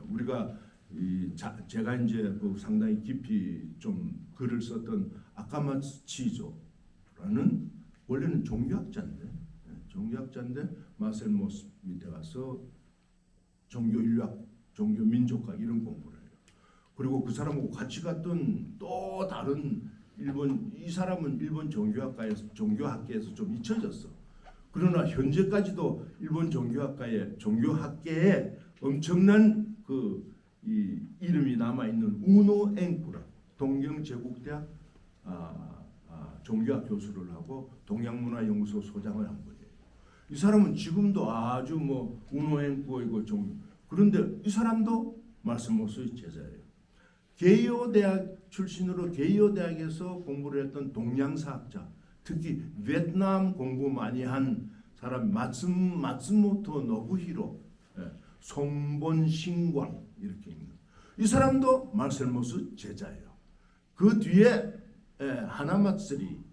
우리가 제가 이제 상당히 깊이 좀 글을 썼던 아카마츠치조라는 원래는 종교학자인데 마셀 모스 밑에 가서 종교인류학, 종교민족학 이런 공부를 해요. 그리고 그 사람하고 같이 갔던 또 다른 이 사람은 일본 종교학계에서 좀 잊혀졌어. 그러나 현재까지도 일본 종교학계에 엄청난 이 이름이 남아 있는 우노 앵쿠라 동경제국대학 종교학 교수를 하고 동양문화연구소 소장을 한 거예요. 이 사람은 지금도 아주 우노 앵쿠이고 그런데 이 사람도 마셀 모스의 제자예요. 게이오 대학 출신으로 게이오 대학에서 공부를 했던 동양사학자, 특히 베트남 공부 많이 한 사람 마츠모토 노부히로, 송본신광 이렇게 있는 이 사람도 마셀 모스 제자예요. 그 뒤에 하나마츠리,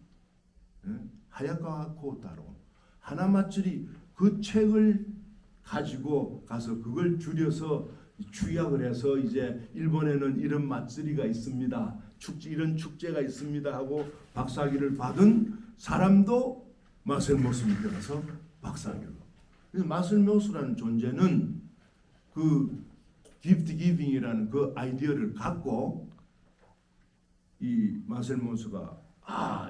하야카와 코타로 하나마츠리 그 책을 가지고 가서 그걸 줄여서 축약을 해서 이제 일본에는 이런 마쓰리가 있습니다. 축제 이런 축제가 있습니다 하고 박사학위를 받은 사람도 마셀모스 밑에 가서 박사학위를. 그래서 마셀모스라는 존재는 그 기프트 기빙이라는 그 아이디어를 갖고 이 마셀모스가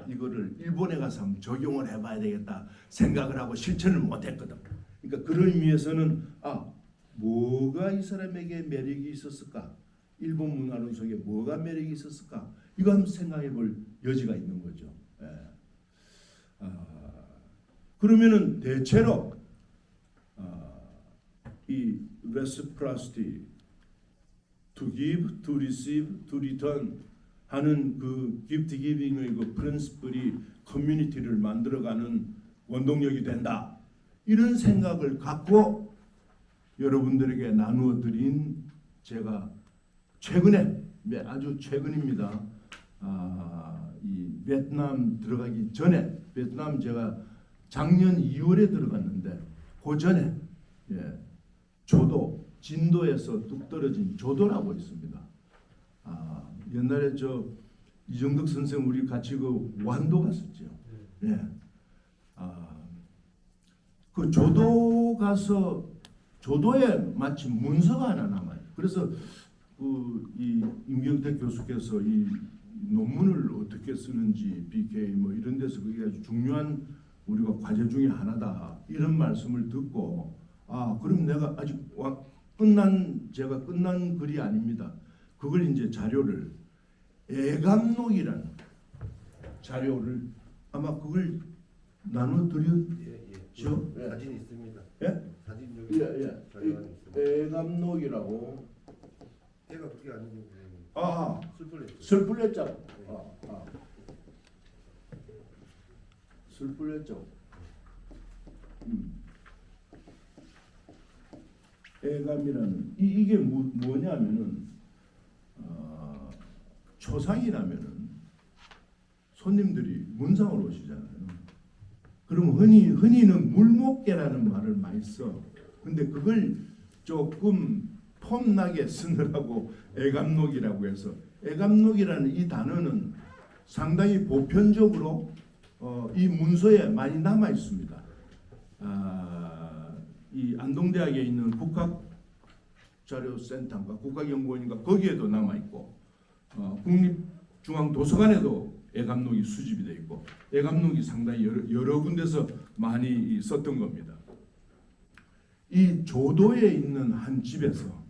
이거를 일본에 가서 한번 적용을 해봐야 되겠다 생각을 하고 실천을 못했거든. 그러니까 그런 의미에서는 뭐가 이 사람에게 매력이 있었을까? 일본 문화론 속에 뭐가 매력이 있었을까? 이거 한번 생각해볼 여지가 있는 거죠. 예. 그러면은 대체로 이 reciprocity, to give, to receive, to return 하는 그 gift giving의 그 프린시플이 커뮤니티를 만들어가는 원동력이 된다. 이런 생각을 갖고 여러분들에게 나누어 드린 제가 최근에 아주 최근입니다. 이 베트남 들어가기 전에 베트남 제가 작년 2월에 들어갔는데 그 전에 조도 진도에서 뚝 떨어진 조도라고 있습니다. 옛날에 저 이정덕 선생 우리 같이 그 완도 갔었죠. 그 조도 가서 조도에 마침 문서가 하나 남아요. 그래서 이 임경택 교수께서 이 논문을 어떻게 쓰는지 BK 뭐 이런 데서 그게 아주 중요한 우리가 과제 중에 하나다 이런 말씀을 듣고 그럼 내가 아직 제가 끝난 글이 아닙니다. 그걸 이제 자료를 애감록이라는 자료를 아마 그걸 나눠드렸죠. 사진 있습니다. 예? 사진 여기 자료가 있습니다. 애감록이라고. 애가 그게 아니고 슬플했죠. 슬플했죠. 슬플했죠. 애감이라는 이게 뭐냐면은 초상이라면은 손님들이 문상으로 오시잖아요. 그럼 흔히는 물목계라는 말을 많이 써. 근데 그걸 조금 폼나게 쓰느라고 애감록이라고 해서 애감록이라는 이 단어는 상당히 보편적으로 이 문서에 많이 남아 있습니다. 이 안동대학에 있는 국학자료센터인가 국학연구원인가 거기에도 남아 있고 국립중앙도서관에도 애감록이 수집이 되어 있고 애감록이 상당히 여러 군데서 많이 썼던 겁니다. 이 조도에 있는 한 집에서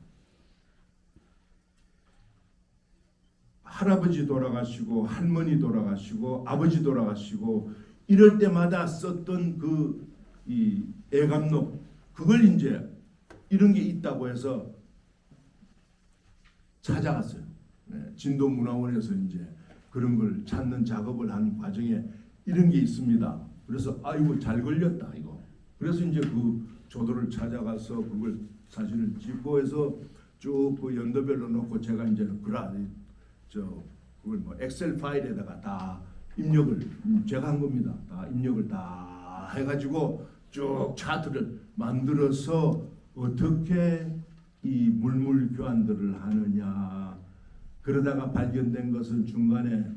할아버지 돌아가시고 할머니 돌아가시고 아버지 돌아가시고 이럴 때마다 썼던 이 애감록 그걸 이제 이런 게 있다고 해서 찾아갔어요. 진도문화원에서 이제 그런 걸 찾는 작업을 하는 과정에 이런 게 있습니다. 그래서 아이고 잘 걸렸다 이거. 그래서 이제 그 조도를 찾아가서 그걸 사진을 찍고 해서 쭉 그 연도별로 놓고 제가 이제 그걸 뭐 엑셀 파일에다가 다 입력을 제가 한 겁니다. 다 입력을 다 해가지고 쭉 차트를 만들어서 어떻게 이 물물 교환들을 하느냐. 그러다가 발견된 것은 중간에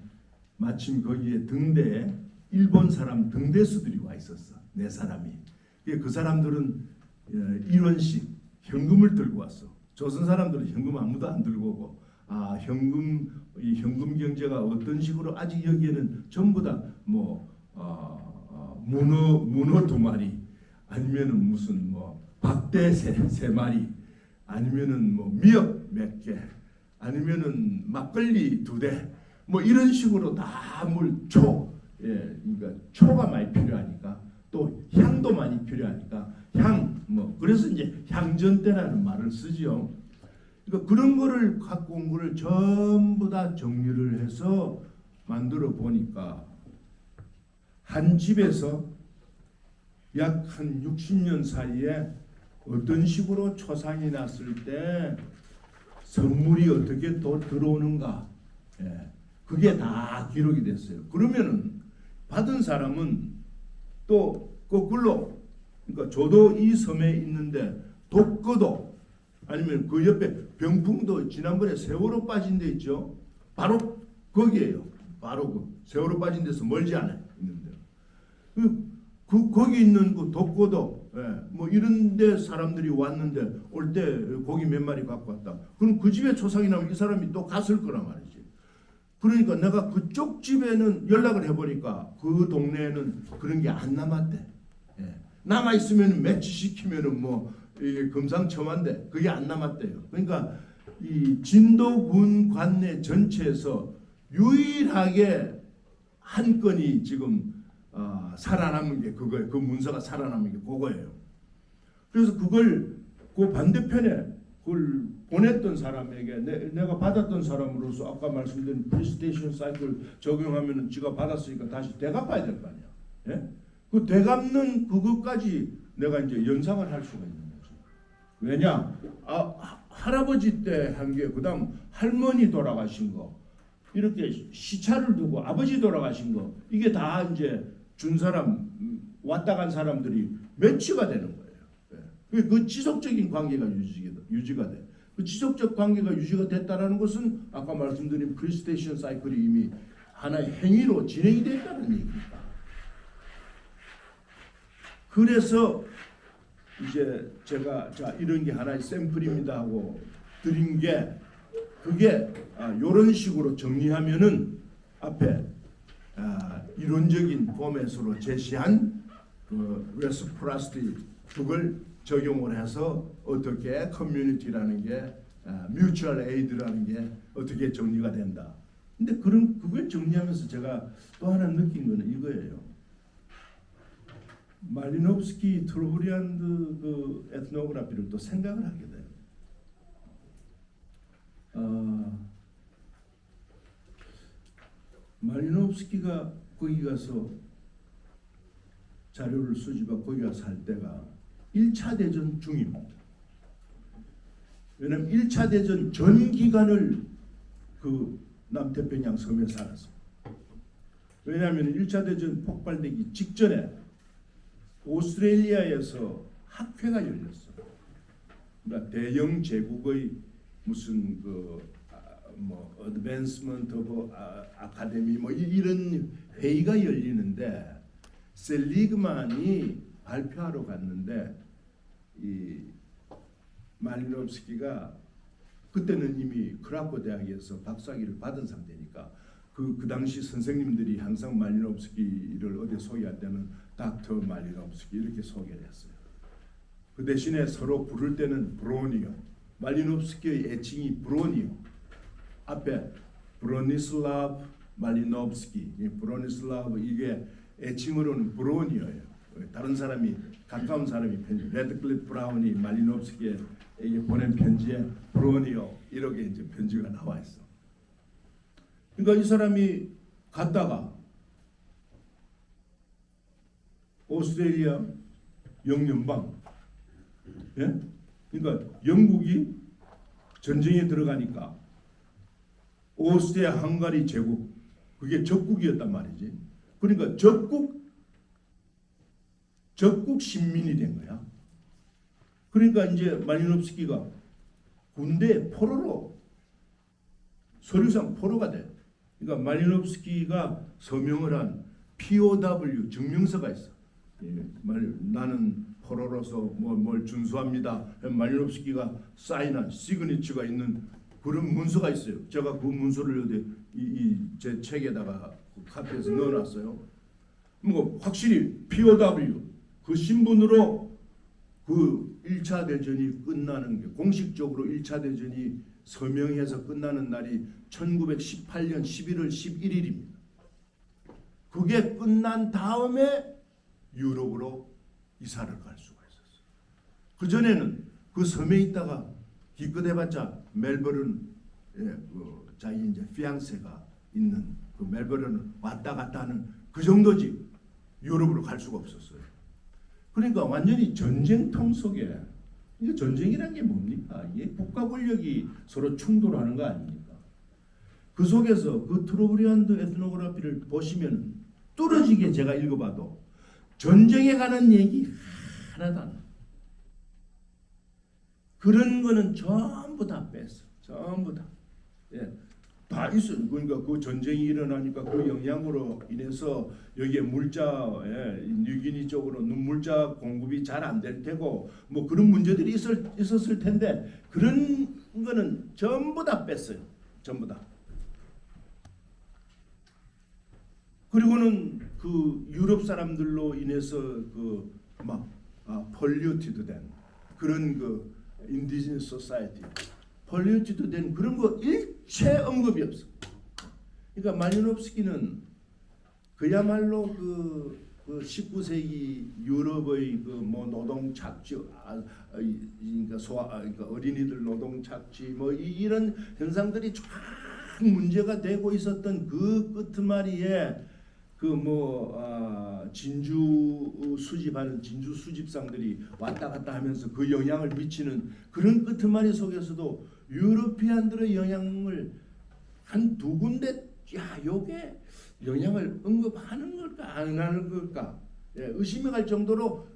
마침 거기에 등대에 일본 사람 등대수들이 와 있었어. 네 사람이. 그 사람들은 1원씩 현금을 들고 왔어. 조선 사람들은 현금 아무도 안 들고 오고 이 현금 경제가 어떤 식으로 아직 여기에는 전부 다 뭐 문어 2마리 아니면은 무슨 뭐 박대 3마리 아니면은 뭐 미역 몇 개 아니면은 막걸리 2대 뭐 이런 식으로 다 그러니까 초가 많이 필요하니까 또 향도 많이 필요하니까 그래서 이제 향전대라는 말을 쓰지요. 그러니까 그런 거를 갖고 온 거를 전부 다 정리를 해서 만들어 보니까 한 집에서 약 한 60년 사이에 어떤 식으로 초상이 났을 때 선물이 어떻게 또 들어오는가, 그게 다 기록이 됐어요. 그러면은 받은 사람은 또 거꾸로, 그러니까 저도 이 섬에 있는데 독거도 아니면 그 옆에 병풍도 지난번에 세월호 빠진 데 있죠. 바로 거기에요. 바로 그 세월호 빠진 데서 멀지 않아요. 있는데 거기 있는 그 독고도 뭐 이런데 사람들이 왔는데 올 때 고기 몇 마리 갖고 왔다. 그럼 그 집에 초상이 나면 이 사람이 또 갔을 거란 말이지. 그러니까 내가 그쪽 집에는 연락을 해보니까 그 동네에는 그런 게 안 남았대. 남아 있으면 매치시키면은 뭐 이게 금상첨화인데 그게 안 남았대요. 그러니까 이 진도군 관내 전체에서 유일하게 한 건이 지금 살아남은 게 그거예요. 그 문서가 살아남은 게 그거예요. 그래서 그걸 그 반대편에 그걸 보냈던 사람에게 내가 받았던 사람으로서 아까 말씀드린 프리스테이션 사이클 적용하면은 지가 받았으니까 다시 되갚아야 될 거 아니야. 예? 그 되갚는 그것까지 내가 이제 연상을 할 수가 있는 거지. 왜냐? 할아버지 때 한 게 그다음 할머니 돌아가신 거 이렇게 시차를 두고 아버지 돌아가신 거 이게 다 이제 준 사람 왔다 간 사람들이 매치가 되는 거예요. 그 지속적인 관계가 유지가 돼. 그 지속적 관계가 유지가 됐다라는 것은 아까 말씀드린 프리스테이션 사이클이 이미 하나의 행위로 진행이 됐다는 얘기입니다. 그래서 이제 제가 자 이런 게 하나의 샘플입니다 하고 드린 게 그게 이런 식으로 정리하면은 앞에 이론적인 포맷으로 제시한 그 레스프라시티 그걸 적용을 해서 어떻게 커뮤니티라는 게 뮤추얼 에이드라는 게 어떻게 정리가 된다. 근데 그걸 정리하면서 제가 또 하나 느낀 거는 이거예요. 말리노프스키 트로브리안드 그 에트노그래피를 또 생각을 하게 돼요. 말리노프스키가 거기 가서 자료를 수집하고 거기 가서 살 때가 1차 대전 중입니다. 왜냐하면 1차 대전 전 기간을 그 남태평양 섬에 살았어요. 왜냐하면 1차 대전 폭발되기 직전에 오스트레일리아에서 학회가 열렸어요. 그러니까 대영 제국의 무슨 뭐 어드밴스먼트 오브 아카데미 뭐 이런 회의가 열리는데 셀리그만이 발표하러 갔는데 이 말리노프스키가 그때는 이미 크라코 대학에서 박사학위를 받은 상태니까 그 당시 선생님들이 항상 말리노프스키를 어디 소개할 때는 닥터 말리노프스키 이렇게 소개를 했어요. 그 대신에 서로 부를 때는 브로니오. 말리노프스키의 애칭이 브로니오. 앞에 브로니슬라브 말리노프스키. 브로니슬라브 이게 애칭으로는 브로니오예요. 다른 사람이 가까운 사람이 편지 레드클리프 브라운이 말리노프스키에게 보낸 편지에 브로니오 이렇게 이제 편지가 나와 있어. 그러니까 이 사람이 갔다가 오스트레일리아 영연방, 예? 그러니까 영국이 전쟁에 들어가니까 오스트리아 헝가리 제국 그게 적국이었단 말이지. 그러니까 적국 식민이 된 거야. 그러니까 이제 말리노프스키가 군대 포로로 서류상 포로가 돼. 그러니까 말리노프스키가 서명을 한 POW 증명서가 있어. 나는 포로로서 뭘 준수합니다. 말리노프스키가 사인한 시그니처가 있는 그런 문서가 있어요. 제가 그 문서를 제 책에다가 카피해서 넣어놨어요. 뭐 확실히 POW 그 신분으로 그 1차 대전이 끝나는 게 공식적으로 1차 대전이 서명해서 끝나는 날이 1918년 11월 11일입니다. 그게 끝난 다음에 유럽으로 이사를 갈 수가 있었어요. 그 전에는 그 섬에 있다가 기껏해봤자 멜버른 자기 이제 피앙세가 있는 그 멜버른 왔다 갔다 하는 그 정도지 유럽으로 갈 수가 없었어요. 그러니까 완전히 전쟁통 속에 이게 전쟁이란 게 뭡니까? 이게 국가 권력이 서로 충돌하는 거 아닙니까? 그 속에서 그 트로브리안드 에트노그래피를 보시면 뚫어지게 제가 읽어봐도 전쟁에 관한 얘기 하나도 안 나와요. 그런 거는 전부 다 뺐어. 전부 다. 예. 다 있어요. 그러니까 그 전쟁이 일어나니까 그 영향으로 인해서 여기에 물자에 뉴기니 쪽으로 눈물자 공급이 잘 안 될 테고 뭐 그런 문제들이 있었을 텐데 그런 거는 전부 다 뺐어요. 전부 다. 그리고는 그 유럽 사람들로 인해서 그막 폴류티드 된 그런 그 인디지너스 소사이티 폴류티드 된 그런 거 일체 언급이 없어. 그러니까 말리노프스키는 그야말로 그 19세기 유럽의 그 뭐 노동 착취, 그러니까 그러니까 어린이들 노동 착취 뭐 이런 현상들이 쫙 문제가 되고 있었던 그 끄트머리에 그 뭐 진주 수집하는 진주 수집상들이 왔다 갔다 하면서 그 영향을 미치는 그런 끄트머리 속에서도 유러피안들의 영향을 한 두 군데 요게 영향을 언급하는 걸까 안 하는 걸까 의심이 갈 정도로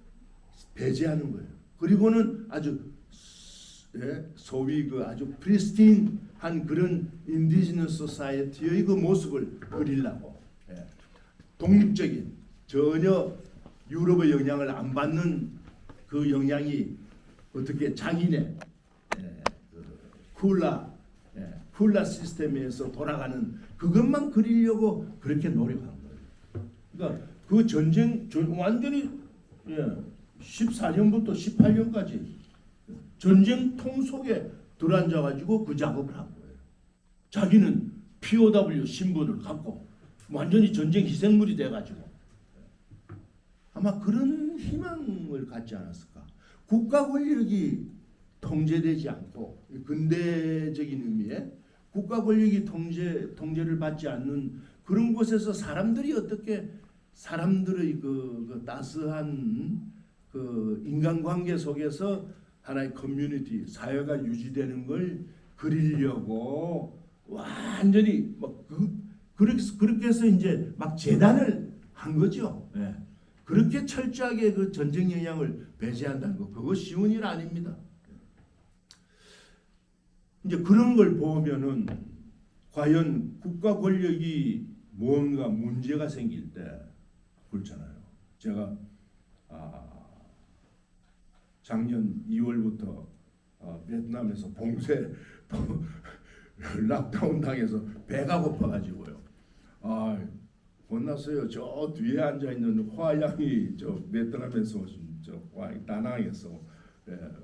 배제하는 거예요. 그리고는 아주 소위 그 아주 프리스틴한 그런 인디지너스 소사이어티의 그 모습을 그리려고 독립적인 전혀 유럽의 영향을 안 받는 그 영향이 어떻게 자기네 쿨라 시스템에서 돌아가는 그것만 그리려고 그렇게 노력한 거예요. 그러니까 그 전쟁 완전히 14년부터 18년까지 전쟁통 속에 들어앉아 가지고 그 작업을 한 거예요. 자기는 POW 신분을 갖고 완전히 전쟁 희생물이 돼 가지고 아마 그런 희망을 갖지 않았을까. 국가 권력이 통제되지 않고 근대적인 의미의 국가 권력이 통제를 받지 않는 그런 곳에서 사람들이 어떻게 사람들의 그 따스한 그 인간관계 속에서 하나의 커뮤니티 사회가 유지되는 걸 그리려고 완전히 막 그렇게 해서 이제 막 재단을 한 거죠. 그렇게 철저하게 그 전쟁 영향을 배제한다는 거 그거 쉬운 일 아닙니다. 이제 그런 걸 보면은 과연 국가 권력이 무언가 문제가 생길 때 그렇잖아요. 제가 작년 2월부터 베트남에서 봉쇄 락다운 당해서 배가 고파가지고요. 혼났어요. 저 뒤에 앉아 있는 화양이 저 베트남에서 오신 저 다낭에서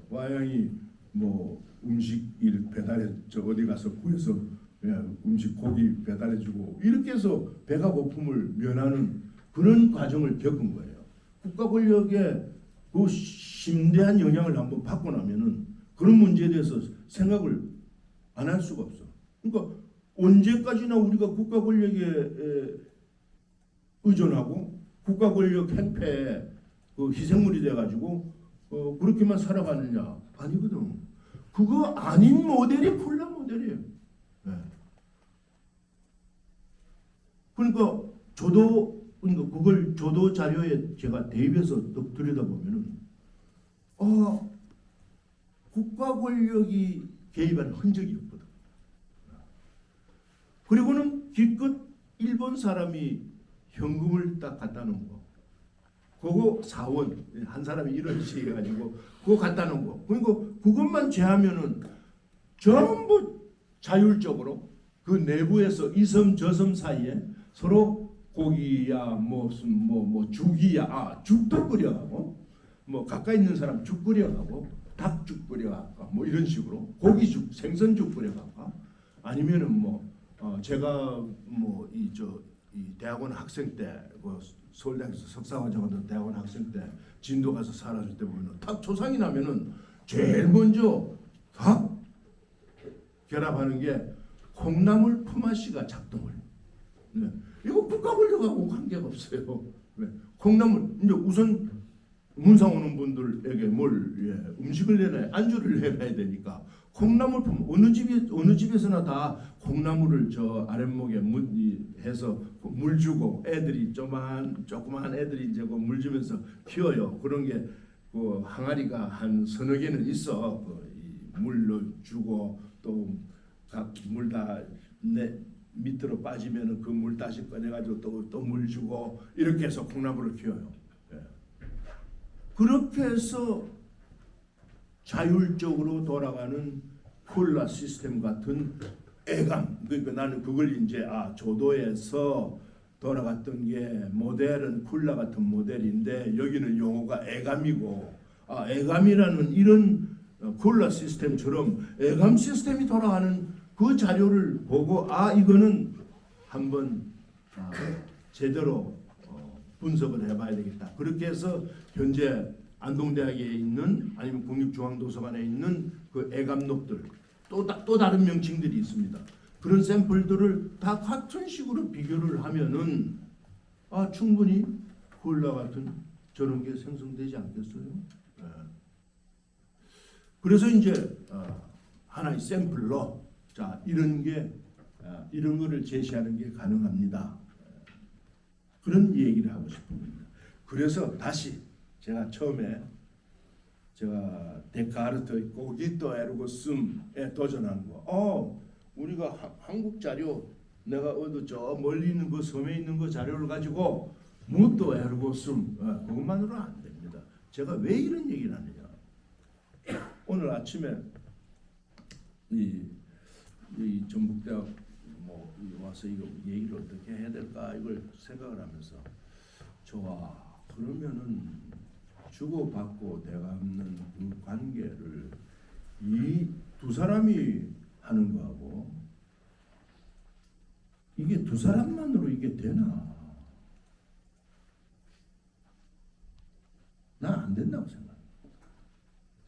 화양이 뭐 음식 배달해 저 어디 가서 구해서 음식 고기 배달해주고 이렇게 해서 배가 고픔을 면하는 그런 과정을 겪은 거예요. 국가 권력의 그 심대한 영향을 한번 받고 나면은 그런 문제에 대해서 생각을 안 할 수가 없어. 그러니까 언제까지나 우리가 국가 권력에 의존하고 국가 권력 행패에 그 희생물이 돼가지고 그렇게만 살아가느냐 아니거든. 그거 아닌 모델이 콜라 모델이에요. 그러니까 그걸 조도 자료에 제가 대입해서 들여다보면은 국가 권력이 개입한 흔적이 없거든. 그리고는 기껏 일본 사람이 현금을 딱 갖다 놓은 거. 그거 4원 한 사람이 1원씩 해가지고 그거 갖다 놓은 거. 그러니까 그것만 제하면은 전부 자율적으로 그 내부에서 이 섬 저 섬 사이에 서로 고기야 무슨 뭐 죽이야 죽도 끓여가고 뭐 가까이 있는 사람 죽 끓여가고 닭죽 끓여갈까 뭐 이런 식으로 고기죽 생선죽 끓여갈까 아니면은 뭐 제가 뭐 이 대학원 학생 때 서울대학에서 석사과정하던 대학원 학생 때 진도 가서 살았을 때 보면은 딱 초상이 나면은 제일 먼저 확 결합하는 게 콩나물 품앗이가 작동을. 이거 국가 권력하고 관계가 없어요. 콩나물 이제 우선 문상 오는 분들에게 음식을 내놔야 안주를 내놔야 되니까 콩나물 품 어느 집에서나 다 콩나물을 저 아랫목에 해서 물 주고 애들이 조그만 애들이 이제 물 주면서 키워요. 그런 게 그 항아리가 한 서너 개는 있어. 물로 주고 또 각 물 다 밑으로 빠지면은 그 물 다시 꺼내가지고 또 물 주고 이렇게 해서 콩나물을 키워요. 예. 그렇게 해서 자율적으로 돌아가는 쿨라 시스템 같은 애감. 그러니까 나는 그걸 이제 조도에서 돌아갔던 게 모델은 쿨라 같은 모델인데 여기는 용어가 애감이고 애감이라는 이런 쿨라 시스템처럼 애감 시스템이 돌아가는 그 자료를 보고 이거는 한번 제대로 분석을 해봐야 되겠다. 그렇게 해서 현재 안동대학에 있는 아니면 국립중앙도서관에 있는 그 애감록들 또 다른 명칭들이 있습니다. 그런 샘플들을 다 같은 식으로 비교를 하면은 충분히 콜라 같은 저런 게 생성되지 않겠어요? 예. 그래서 이제 하나의 샘플로 이런 거를 제시하는 게 가능합니다. 그런 얘기를 하고 싶습니다. 그래서 다시 제가 처음에 데카르트 코기토 에르고 숨에 도전한 거. 우리가 한국 자료 내가 저 멀리 있는 그 섬에 있는 그 자료를 가지고 무토 에르고 숨 그것만으로 안 됩니다. 제가 왜 이런 얘기를 하느냐? 오늘 아침에 이 전북대학 와서 이거 얘기를 어떻게 해야 될까 이걸 생각을 하면서 좋아 그러면은 주고받고 대갚는 그 관계를 이 두 사람이 하는 거하고 이게 두 사람만으로 이게 되나? 난 안 된다고 생각해.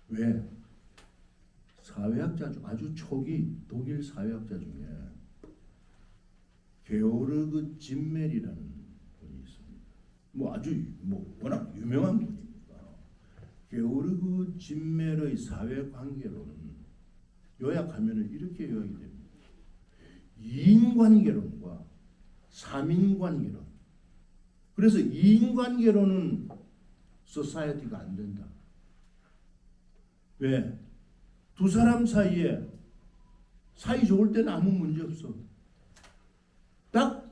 왜? 사회학자 중 아주 초기 독일 사회학자 중에 게오르그 짐멜이라는 분이 있습니다. 아주 워낙 유명한 분입니다. 게오르그 짐멜의 사회관계론은 요약하면은 이렇게 요약이 됩니다. 2인관계론과 3인관계론. 그래서 2인관계론은 소사이어티가 안 된다. 왜? 두 사람 사이에 사이 좋을 때는 아무 문제 없어. 딱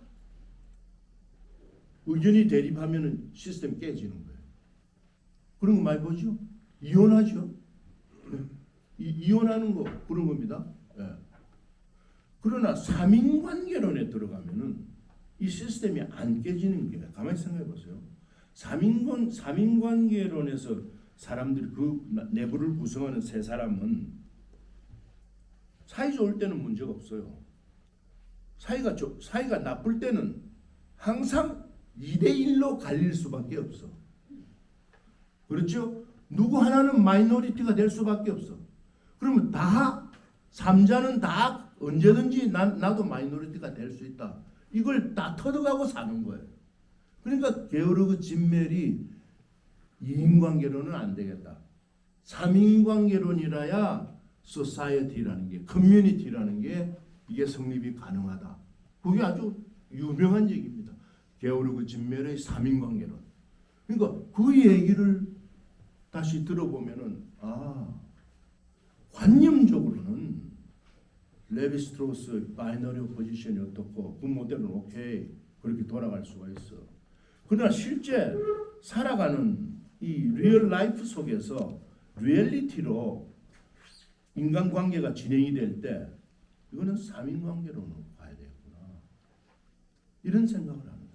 의견이 대립하면은 시스템 깨지는 거예요. 그런 거 많이 보죠? 이혼하죠. 이혼하는 거 그런 겁니다. 예. 그러나 3인 관계론에 들어가면은 이 시스템이 안 깨지는 게 가만히 생각해 보세요. 3인 관계론에서 사람들이 그 내부를 구성하는 세 사람은 사이 좋을 때는 문제가 없어요. 사이가 나쁠 때는 항상 2대1로 갈릴 수밖에 없어. 그렇죠? 누구 하나는 마이너리티가 될 수밖에 없어. 그러면 다 3자는 다 언제든지 나도 마이너리티가 될 수 있다. 이걸 다 터득하고 사는 거예요. 그러니까 게오르그 짐멜이 2인관계론은 안 되겠다. 3인관계론이라야 소사이어티라는 게 커뮤니티라는 게 이게 성립이 가능하다. 그게 아주 유명한 얘기입니다. 게오르그 짐멜의 3인관계론. 그러니까 그 얘기를 다시 들어보면은 관념적으로는 레비스트로스 바이너리 포지션이 어떻고 그 모델은 오케이 그렇게 돌아갈 수가 있어. 그러나 실제 살아가는 이 리얼 라이프 속에서 리얼리티로 인간관계가 진행이 될 때 이거는 3인관계로 가야 되겠구나 이런 생각을 하는 거예요.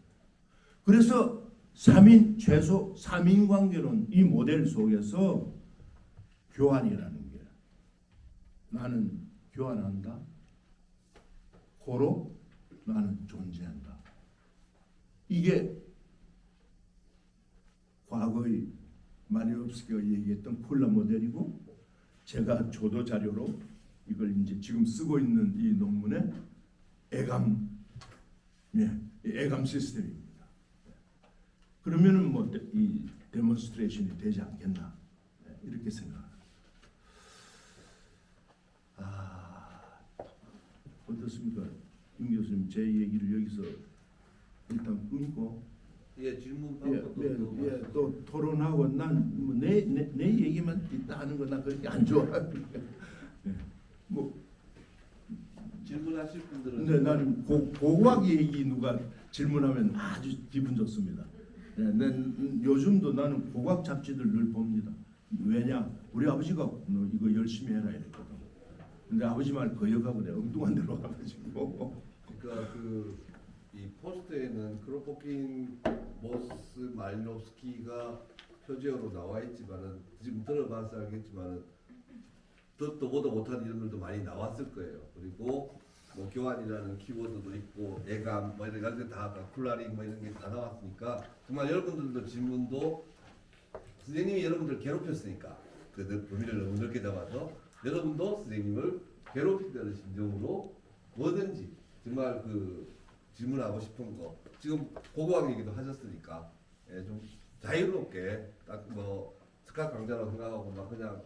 그래서 최소 3인관계론 이 모델 속에서 교환이라는 게 나는 교환한다. 고로 나는 존재한다. 이게 과거의 마리오프스키가 얘기했던 콜라 모델이고 제가 조도 자료로 이걸 이제 지금 쓰고 있는 이 논문의 애감 시스템입니다. 그러면은 이 데몬스트레이션이 되지 않겠나 이렇게 생각합니다. 어떻습니까, 윤 교수님? 제 얘기를 여기서 일단 끊고 질문 또 토론하고 난 내 얘기만 있다 하는 거 나 그렇게 안 좋아하니까 질문 질문하실 분들은 근데 나는 고고학 얘기 누가 질문하면 아주 기분 좋습니다. 네, 요즘도 나는 고고학 잡지들 늘 봅니다. 왜냐? 우리 아버지가 너 이거 열심히 해라 이랬거든. 근데 아버지 말 거역하고 내가 엉뚱한 데로 가가지고. 그러니까 이 포스트에는 크로포킨, 모스, 말리노프스키가 표제어로 나와 있지만은 지금 들어봐서 알겠지만은 듣도 보도 못한 이름들도 많이 나왔을 거예요. 그리고 뭐 교환이라는 키워드도 있고 애감 뭐 이런 가지 다 쿨라링 뭐 이런 게 다 나왔으니까 정말 여러분들도 질문도 선생님이 여러분들 괴롭혔으니까 그 범위를 너무 넓게 잡아서 여러분도 선생님을 괴롭힌다는 심정으로 뭐든지 정말 질문하고 싶은 거 지금 고고학 얘기도 하셨으니까 좀 자유롭게 딱 뭐 스카 강좌로 생각하고 막 그냥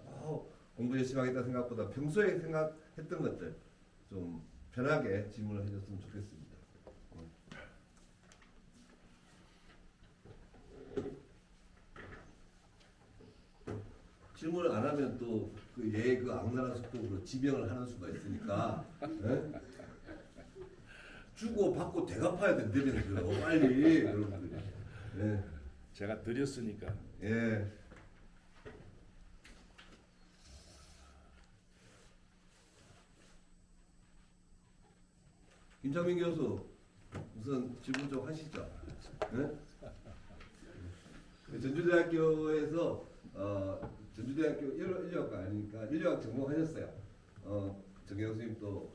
공부 열심히 하겠다 생각보다 평소에 생각했던 것들 좀 편하게 질문을 해줬으면 좋겠습니다. 질문을 안 하면 또 그 악랄한 속도로 지명을 하는 수가 있으니까 네? 주고 받고 대갚아야 된다면서요. 빨리 여러분들이. 네. 제가 드렸으니까. 예. 김창민 교수 우선 질문 좀 하시죠. 네? 전주대학교에서 전주대학교 인류학과 아니니까 인류학 전공하셨어요. 정경 선생님도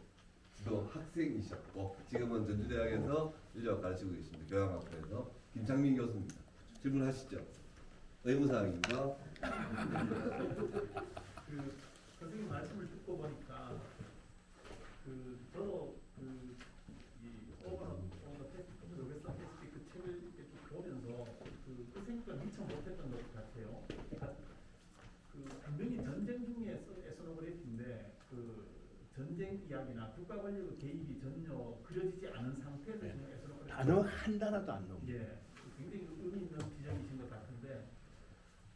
지도 학생이셨고 지금은 전주대학에서 인류학 가르치고 계십니다. 교양학부에서 김창민 교수입니다. 질문하시죠. 의무사항입니다. 선생님 말씀을 듣고 보니까 저도 이 오버 패시픽 책을 이렇게 쭉 보면서 그 생각을 미처 못했던 것 같아요. 분명히 전쟁 중에 에스노그래피인데 전쟁 이야기나 국가 권력의 개입이 전혀 그려지지 않은 상태에서 그냥 에스노그래피 단어 한 단어도 안 나옵니다. 예, 굉장히 의미 있는 지적이신 것 같은데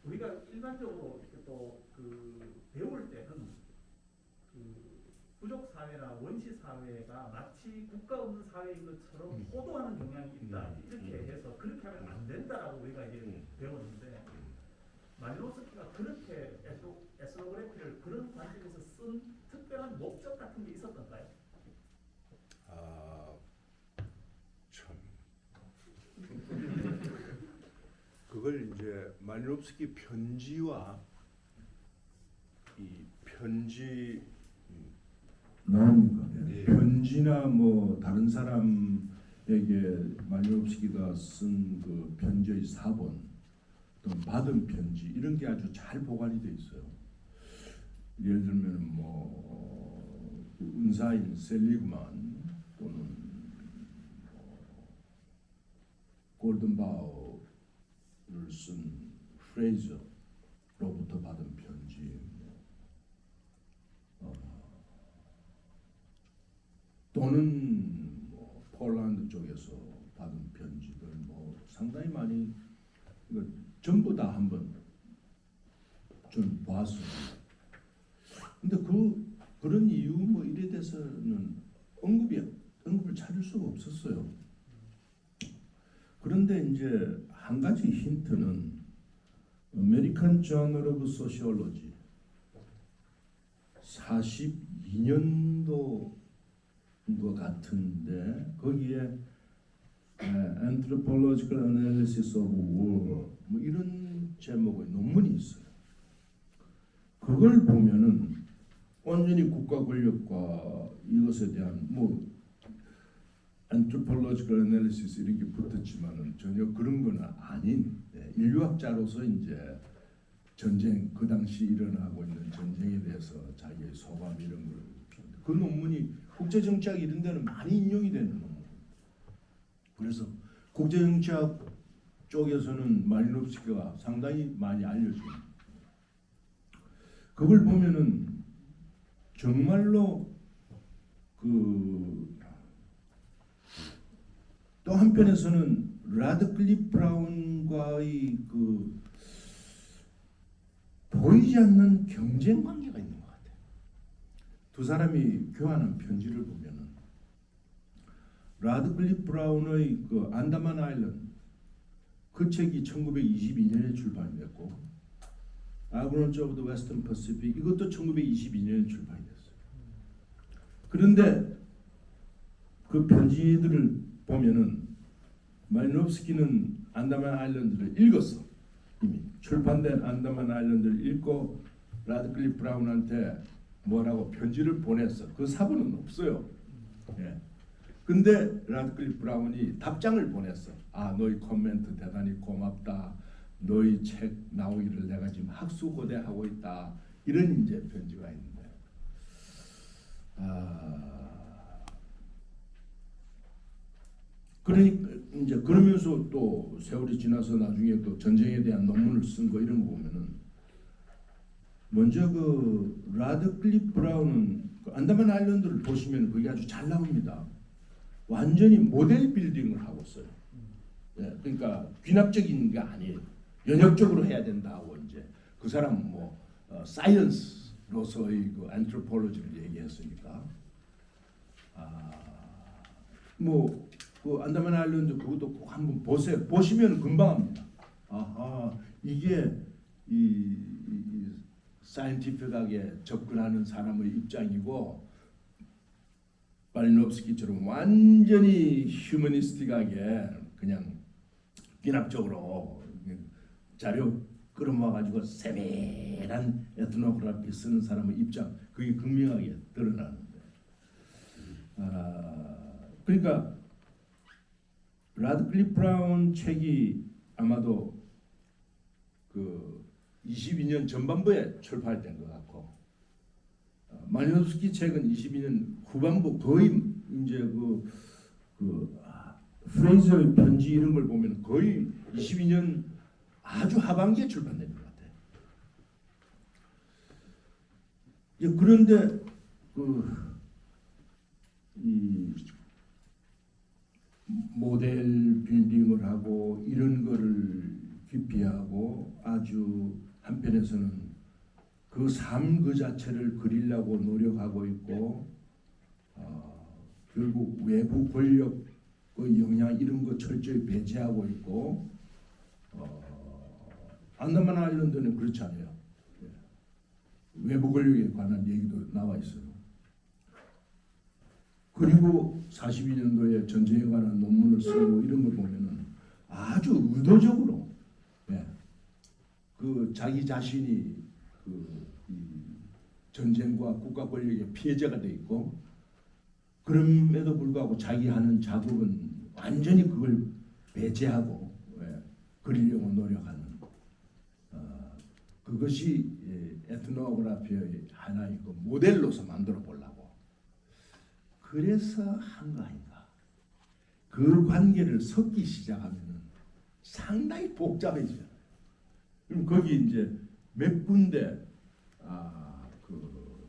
우리가 일반적으로 이렇게 배울 때는 부족 사회나 원시 사회가 마치 국가 없는 사회인 것처럼 호도하는 경향이 있다 이렇게 해서 그렇게 하면 안 된다라고 우리가 이제 배웠는데 말리노프스키가 그렇게 에스노그래피를 그런 관점에서 쓴 특별한 목적 같은 게 있었던가요? 참. 그걸 이제 말리노프스키 편지와 이 편지 나옵니까? 예. 편지나 뭐 다른 사람에게 말리노프스키가 쓴 그 편지의 사본 또 받은 편지 이런 게 아주 잘 보관이 돼 있어요. 예를 들면 그 은사인 셀리그만 또는 골든바우를 쓴 프레이저로부터 받은 편지, 또는 폴란드 쪽에서 받은 편지들 상당히 많이 전부 다 한번 좀 봤습니다. 근데 그런 이유 이래 돼서는 언급을 찾을 수가 없었어요. 그런데 이제 한 가지 힌트는 아메리칸 저널 오브 소시올로지 42년도인 것 같은데 거기에 Anthropological Analysis of War 이런 제목의 논문이 있어요. 그걸 보면은 완전히 국가 권력과 이것에 대한 Anthropological Analysis 이런 게 붙었지만은 전혀 그런 건 아닌 인류학자로서 이제 전쟁 그 당시 일어나고 있는 전쟁에 대해서 자기의 소감 이런 걸 그 논문이 국제정치학 이런 데는 많이 인용이 되는 논문. 그래서 국제정치학 쪽에서는 말리노프스키가 상당히 많이 알려집니다. 그걸 보면은 정말로 또 한편에서는 라드클리프 브라운과의 보이지 않는 경쟁 관계가 있는 것 같아요. 두 사람이 교환한 편지를 보면은 라드클리프 브라운의 그 안다만 아일랜드 그 책이 1922년에 출판됐고 아그노츠 오브 더 웨스턴 퍼시픽 이것도 1922년에 출판이 됐어요. 그런데 그 편지들을 보면은 말리노프스키는 안다만 아일랜드를 읽었어. 이미 출판된 안다만 아일랜드를 읽고 라드클리프 브라운한테 뭐라고 편지를 보냈어. 그 사본은 없어요. 예. 근데 라드클리프 브라운이 답장을 보냈어. 아, 너희 코멘트 대단히 고맙다. 너희 책 나오기를 내가 지금 학수고대하고 있다. 이런 이제 편지가 있는데, 그러니까 이제 그러면서 또 세월이 지나서 나중에 또 전쟁에 대한 논문을 쓴 거 이런 거 보면은 먼저 그 라드클리프 브라운은 그 안다만 아일랜드를 보시면 그게 아주 잘 나옵니다. 완전히 모델 빌딩을 하고 있어요. 예, 그러니까 귀납적인 게 아니에요. 연역적으로 해야 된다고 이제 그 사람 뭐 사이언스로서의 그 안트로폴로지를 얘기했으니까 뭐 그 안다만 아일랜드 그것도 꼭 한번 보세요. 보시면 금방 합니다. 아하 이게 이 사이언티픽하게 접근하는 사람의 입장이고 말리노프스키처럼 완전히 휴머니스틱하게 그냥 비납적으로 자료 끌어모아가지고 세밀한 에트노그래피 쓰는 사람의 입장 그게 극명하게 드러나는데 그러니까 라드클리프 브라운 책이 아마도 그 22년 전반부에 출판된 것 같고 말리노프스키 책은 22년 후반부 거의 이제 프레이저의 편지 이런 걸 보면 거의 22년 아주 하반기에 출판된 것 같아요. 그런데 이 모델 빌딩을 하고 이런 거를 기피하고 아주 한편에서는 그 삶 그 자체를 그리려고 노력하고 있고 결국 외부 권력의 영향 이런 거 철저히 배제하고 있고 안다만 아일랜드는 그렇지 않아요. 외부 권력에 관한 얘기도 나와 있어요. 그리고 42년도에 전쟁에 관한 논문을 쓰고 이런 걸 보면은 아주 의도적으로 그 자기 자신이 이 전쟁과 국가 권력의 피해자가 돼 있고 그럼에도 불구하고 자기 하는 작업은 완전히 그걸 배제하고 그리려고 노력하는 그것이 에트노그래피의 하나의 그 모델로서 만들어 보려고 그래서 한 거 아닌가. 그 관계를 섞기 시작하면은 상당히 복잡해져요. 그럼 거기 이제 몇 군데 그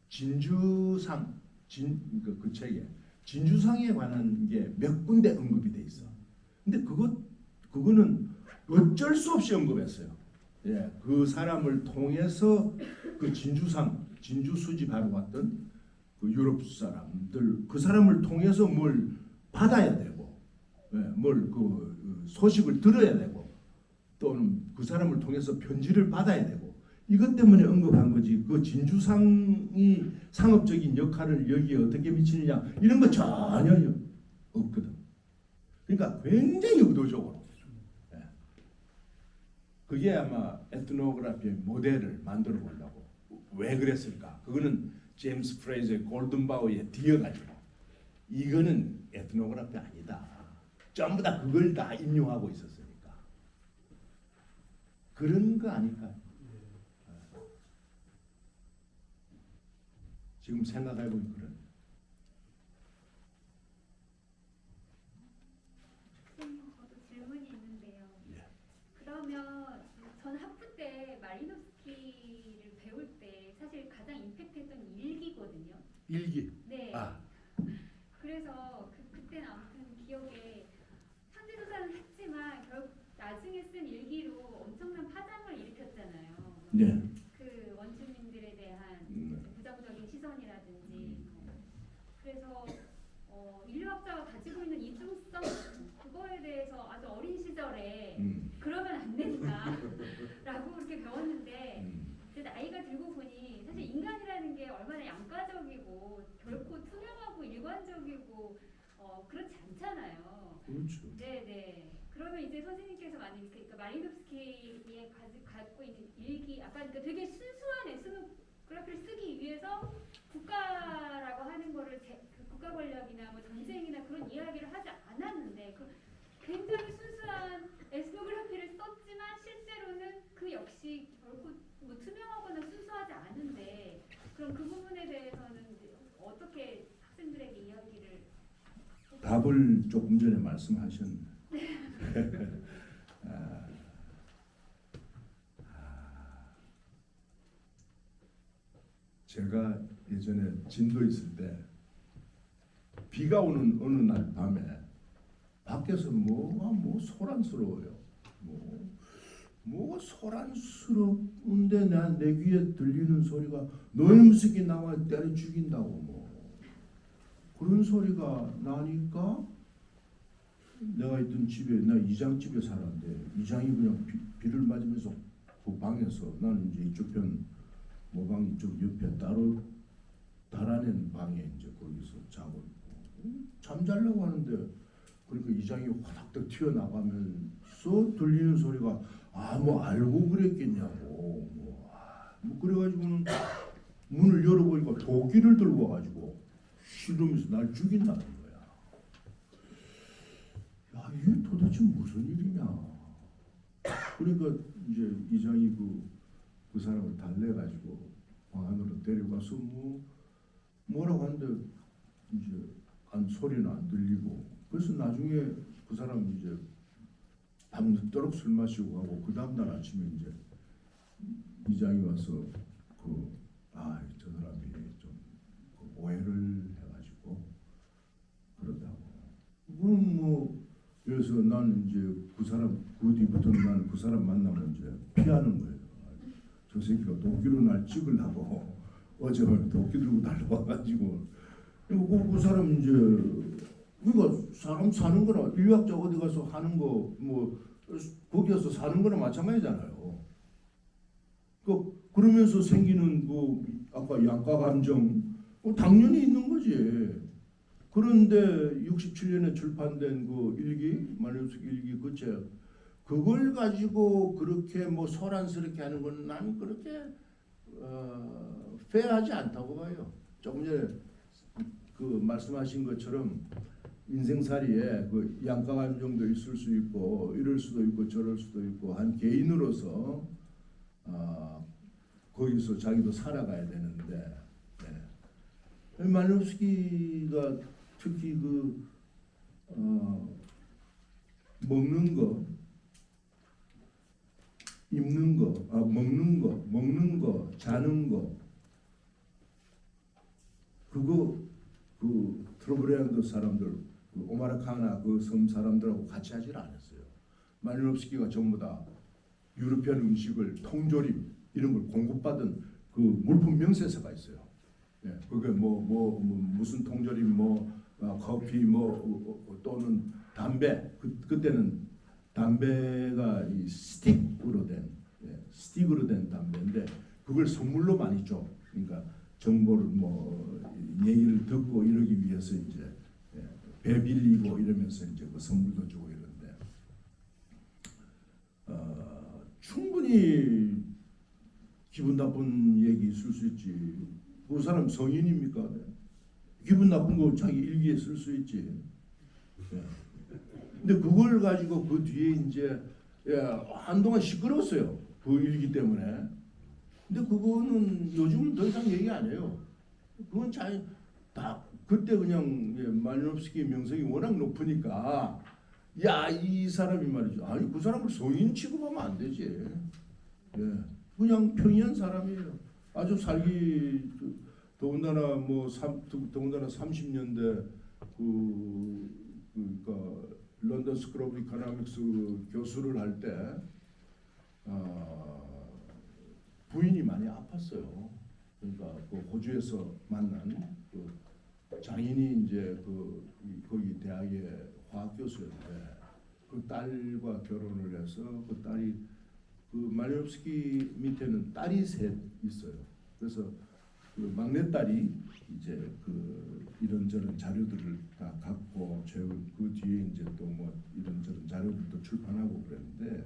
진주상 그 책에 진주상에 관한 게 몇 군데 언급이 돼 있어. 근데 그거는 어쩔 수 없이 언급했어요. 예, 그 사람을 통해서 그 진주 수집하러 왔던 그 유럽 사람들 그 사람을 통해서 뭘 받아야 되고, 뭘 그 소식을 들어야 되고, 또는 그 사람을 통해서 편지를 받아야 되고, 이것 때문에 언급한 거지. 그 진주상이 상업적인 역할을 여기에 어떻게 미치느냐 이런 거 전혀 없거든. 그러니까 굉장히 의도적으로. 그게 아마 에트노그래피의 모델을 만들어 보려고. 왜 그랬을까? 그거는 제임스 프레이저의 골든바우에 뒤어가지고 이거는 에트노그래피 아니다. 전부 다 그걸 다 인용하고 있었으니까. 그런 거 아닐까? 지금 생각해보니 그래. 저도 질문이 있는데요. 예. 그러면 전 학부 때 말리노프스키를 배울 때 사실 가장 임팩트했던 일기거든요. 일기. 네. 아, 그래서 그때는 아무튼 기억에 현지조사는 했지만 결국 나중에 쓴 일기로 엄청난 파장을 일으켰잖아요. 네. 그 원주민들에 대한 부정적인 시선이라든지. 그래서 인류학자가 가지고 사실 인간이라는 게 얼마나 양가적이고 결코 투명하고 일관적이고 그렇지 않잖아요. 그렇죠. 네네. 그러면 이제 선생님께서 만약 그러니까 마리노프스키의 갖고 있는 일기, 아까 그러니까 되게 순수한 에스노그래피를 쓰기 위해서 국가라고 하는 거를 그 국가 권력이나 뭐 전쟁이나 그런 이야기를 하지 않았는데 굉장히 순수한 에스노그래피를 썼지만 실제로는 그 역시 결코 뭐 투명하거나 순수하지 않은데 그럼 그 부분에 대해서는 이제 어떻게 학생들에게 이야기를 답을 조금 전에 말씀하셨네. 제가 예전에 진도 있을 때 비가 오는 어느 날 밤에 밖에서 뭐가 소란스러워요. 뭐가 소란스러운데 내 귀에 들리는 소리가 너희 새끼 나와 때려 죽인다고 뭐 그런 소리가 나니까 내가 있던 집에 나 이장 집에 살았는데 이장이 그냥 비를 맞으면서 그 방에서 나는 이제 이쪽 편 모방 이쪽 옆에 따로 달아낸 방에 이제 거기서 자고 잠자려고 하는데 그러니까 이장이 화닥 튀어나가면서 들리는 소리가 뭐 알고 그랬겠냐고 뭐 그래가지고는 문을 열어보니까 도끼를 들고 와가지고 휘두르면서 날 죽인다는 거야. 야 이게 도대체 무슨 일이냐. 그러니까 이제 이장이 그 사람을 달래가지고 방 안으로 데려가서 뭐라고 하는데 이제 소리는 안 들리고 그래서 나중에 그 사람 이제 밤늦도록 술 마시고 가고 그 다음날 아침에 이제 이장이 와서 저 사람이 좀 오해를 해가지고 그러다고 그래서 나는 이제 그 사람 그 뒤부터는 나는 그 사람 만나면 이제 피하는 거예요. 저 새끼가 도끼로 날 찍으려고 어제는 도끼 들고 달려와가지고 그 사람 이제 그러니까 사람 사는 거나 인류학자 어디 가서 하는 거 거기 가서 사는 거나 마찬가지잖아요. 그러면서 생기는 아까 양가 감정 당연히 있는 거지. 그런데 67년에 출판된 그 일기 마리노프스키 일기 그 책 그걸 가지고 그렇게 소란스럽게 하는 건 난 그렇게 페어하지 않다고 봐요. 조금 전에 그 말씀하신 것처럼 인생살이에 그 양가 감정도 있을 수 있고 이럴 수도 있고 저럴 수도 있고 한 개인으로서 거기서 자기도 살아가야 되는데 마리노프스키가 특히 먹는 거, 입는 거, 먹는 거, 자는 거 그거 트로브레안드 사람들 오마르카나 그 섬 사람들하고 같이 하질 않았어요. 마리노프스키가 전부 다 유럽연 음식을 통조림 이런 걸 공급받은 그 물품 명세서가 있어요. 그게 무슨 통조림 커피 또는 담배 그때는 담배가 이 스틱으로 된 담배인데 그걸 선물로 많이 줘. 그러니까 정보를 얘기를 듣고 이러기 위해서 이제 배 빌리고 이러면서 이제 그 선물도 주고 이런데 충분히 기분 나쁜 얘기 쓸 수 있지. 그 사람 성인입니까? 기분 나쁜 거 자기 일기에 쓸 수 있지. 근데 그걸 가지고 그 뒤에 이제 한동안 시끄러웠어요. 그 일기 때문에. 근데 그거는 요즘은 더 이상 얘기 안 해요. 그건 다 그때 그냥 마리노프스키 명성이 워낙 높으니까 이 사람이 말이죠. 아니 그 사람을 성인 취급하면 안 되지. 그냥 평이한 사람이에요. 아주 살기 더군다나 30년대 그러니까 런던 스쿨 오브 이코노믹스 교수를 할 때 부인이 많이 아팠어요. 그러니까 그 호주에서 만난 그 장인이 이제 거기 대학의 화학 교수였는데 그 딸과 결혼을 해서 그 딸이 그 마리노프스키 밑에는 딸이 셋 있어요. 그래서 그 막내딸이 이제 그 이런저런 자료들을 다 갖고 그 뒤에 이제 또 뭐 이런저런 자료들도 출판하고 그랬는데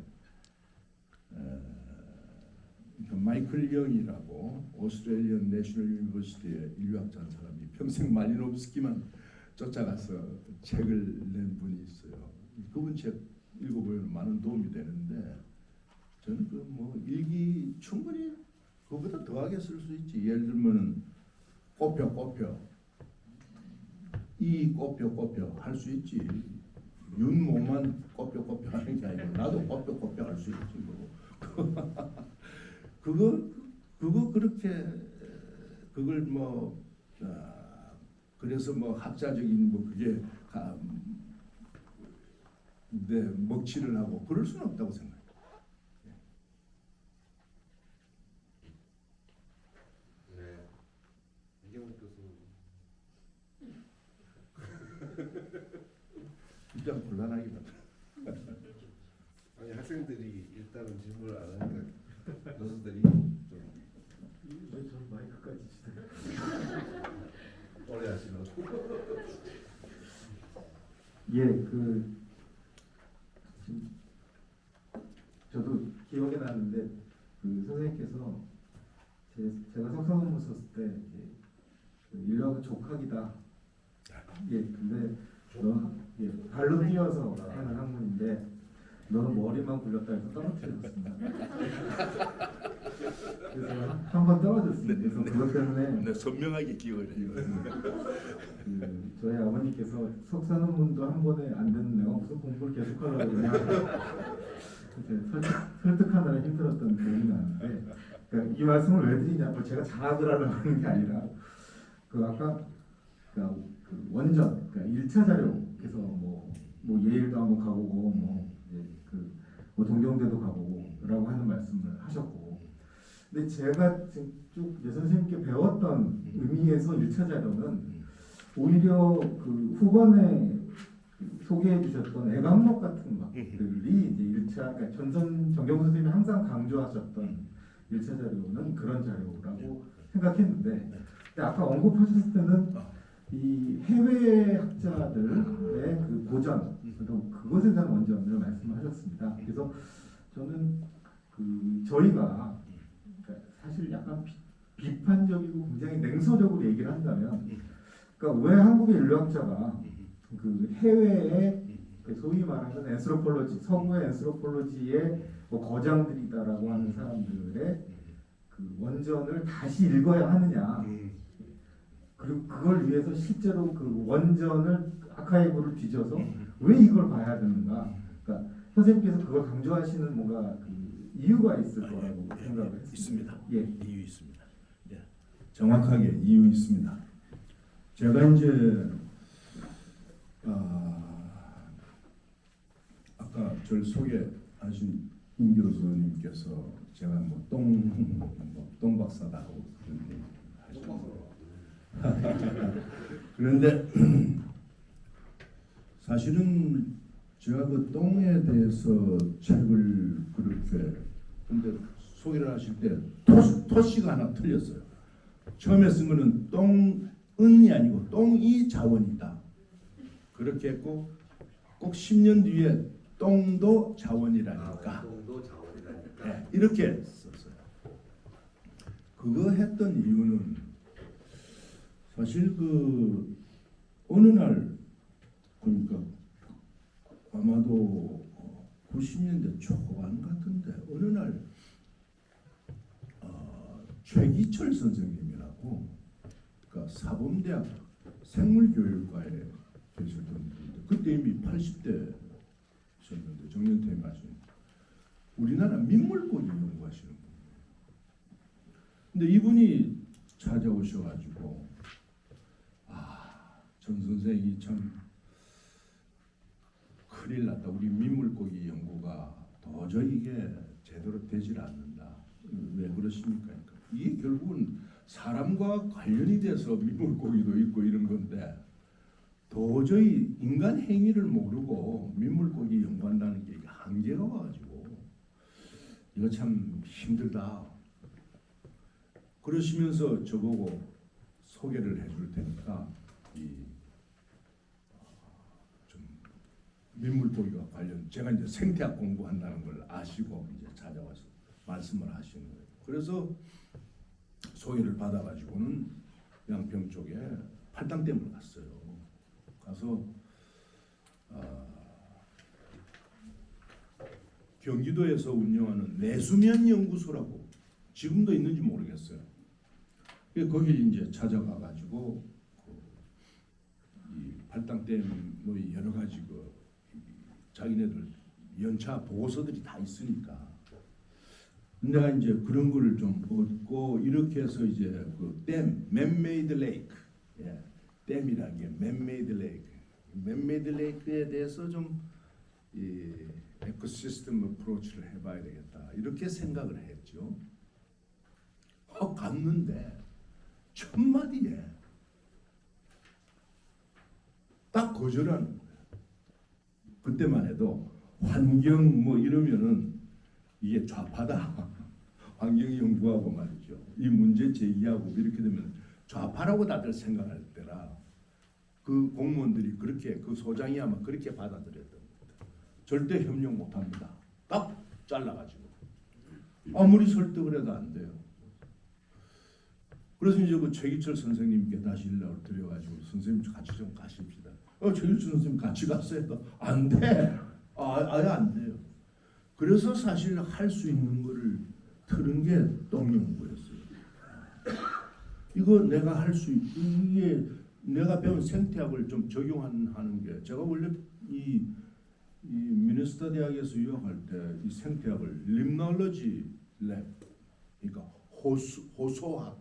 그러니까 마이클 영이라고 오스트레일리언 내셔널 유니버시티의 인류학자 한 사람이 평생 말리노브스키만 쫓아가서 책을 낸 분이 있어요. 그분 책 읽어보면 많은 도움이 되는데 저는 그 뭐 일기 충분히 그거보다 더하게 쓸 수 있지. 예를 들면은 꼽혀 이 꼽혀 할 수 있지. 윤모만 꼽혀 하는 게 아니고 나도 꼽혀 할 수 있지 뭐. 그거 그렇게 그걸 뭐 그래서 뭐 학자적인 뭐 그게 네, 먹칠을 하고 그럴 수는 없다고 생각해요. 네. 이경욱 교수. 일단 곤란하긴 하다. 아니 학생들이 일단은 질문을 안 하니까 교수들이 좀 왜전 마이크까지 치세요? 오래 하시라고. 예, 저도 기억이 나는데 그 선생님께서 제가 석사 논문 썼을 때 그 인류학은 족학이다. 예, 근데 발로 뛰어서 하는 학문인데 너는 머리만 굴렸다 해서 떨어뜨렸습니다. 그래서 한 번 떨어졌습니다. 그래서 그것 때문에 네, 선명하게 기억을 해요. 저희 아버님께서 석사 논문도 한 번에 안 됐는 내가 무슨 공부를 계속 하려고 그러냐 설득하느라 힘들었던 기억이 나는데 그러니까 이 말씀을 왜 드리냐고 제가 자학을 하려고 하는 게 아니라 그 아까 그 원전 그러니까 1차 자료에서 뭐 예일도 한번 가보고 뭐 동경대도 가보고라고 하는 말씀을 하셨고 근데 제가 지금 쭉 선생님께 배웠던 의미에서 1차 자료는 오히려 그 후반에 소개해 주셨던 애강록 같은 것들이 이제 1차 그러니까 정경수 선생님이 항상 강조하셨던 1차 자료는 그런 자료라고 생각했는데 근데 아까 언급하셨을 때는 이 해외 학자들의 그 고전 그것에 대한 원전을 말씀하셨습니다. 그래서 저는 그 저희가 그러니까 사실 약간 비판적이고 굉장히 냉소적으로 얘기를 한다면 그러니까 왜 한국의 인류학자가 그 해외의 그 소위 말하는 앤스로폴로지 서구의 앤스로폴로지의 뭐 거장들이다라고 하는 사람들의 그 원전을 다시 읽어야 하느냐 그리고 그걸 위해서 실제로 그 원전을 아카이브를 뒤져서 왜 이걸 봐야 되는가 그러니까 선생님께서 그걸 강조하시는 뭔가 그 이유가 있을 거라고 생각을 했습니다. 있습니다. 예. 이유 있습니다. 예. 정확하게 이유 있습니다. 제가 이제 아까 저를 소개하신 임 교수님께서 제가 뭐 똥박사다고 그런 얘기 하셨는데 그런데 사실은 제가 그 똥에 대해서 책을 그렇게 근데 소개를 하실 때 토시가 하나 틀렸어요. 처음에 쓴 거는 똥은이 아니고 똥이 자원이다. 그렇게 했고 꼭 10년 뒤에 똥도 자원이라니까. 똥도 자원이라니까. 네, 이렇게 썼어요. 그거 했던 이유는 사실 그 어느 날 그러니까 아마도 90년대 초반 같은데 어느 날 최기철 선생님이라고 그러니까 사범대학 생물교육과에 계셨던 분인데 그때 이미 80대셨는데 정년퇴임 하신 우리나라 민물고기 연구하시는 분이에요. 근데 이분이 찾아오셔가지고 전 선생이 참 큰일 났다. 우리 민물고기 연구가 도저히 이게 제대로 되질 않는다. 왜 그러십니까? 그러니까 이게 결국은 사람과 관련이 돼서 민물고기도 있고 이런 건데 도저히 인간 행위를 모르고 민물고기 연구한다는 게 한계가 와가지고 이거 참 힘들다. 그러시면서 저보고 소개를 해줄 테니까 좀 민물고기와 관련 제가 이제 생태학 공부한다는 걸 아시고 이제 찾아와서 말씀을 하시는 거예요. 그래서 소개를 받아가지고는 양평 쪽에 팔당댐을 갔어요. 가서 경기도에서 운영하는 내수면 연구소라고 지금도 있는지 모르겠어요. 거기 이제 찾아가 가지고 이 팔당댐 뭐 여러 가지 자기네들 연차 보고서들이 다 있으니까 내가 이제 그런 거를 좀 얻고 이렇게 해서 이제 그 댐, 맨메이드 레이크, 댐이라는 게 맨메이드 레이크, 맨메이드 레이크에 대해서 좀 이 에코시스템 어프로치를 해봐야 되겠다 이렇게 생각을 했죠. 갔는데 첫 마디에 딱 거절하는 거예요. 그때만 해도 환경 뭐 이러면은 이게 좌파다. 환경 연구하고 말이죠. 이 문제 제기하고 이렇게 되면 좌파라고 다들 생각할 때라 그 공무원들이 그렇게 그 소장이 아마 그렇게 받아들였던 겁니다. 절대 협력 못합니다. 딱 잘라가지고 아무리 설득을 해도 안 돼요. 그래서 이제 그 최기철 선생님께 다시 연락을 드려가지고 선생님 같이 좀 가십시다. 최기철 선생님 같이 갔어요. 안 돼. 아예 안 돼요. 그래서 사실 할 수 있는 거를 틀은 게 똥연구였어요. 이거 내가 할 수 이게 내가 배운 생태학을 좀 적용하는 게 제가 원래 이 미네소타 대학에서 유학할 때 이 생태학을 림놀로지 랩 그러니까 호소학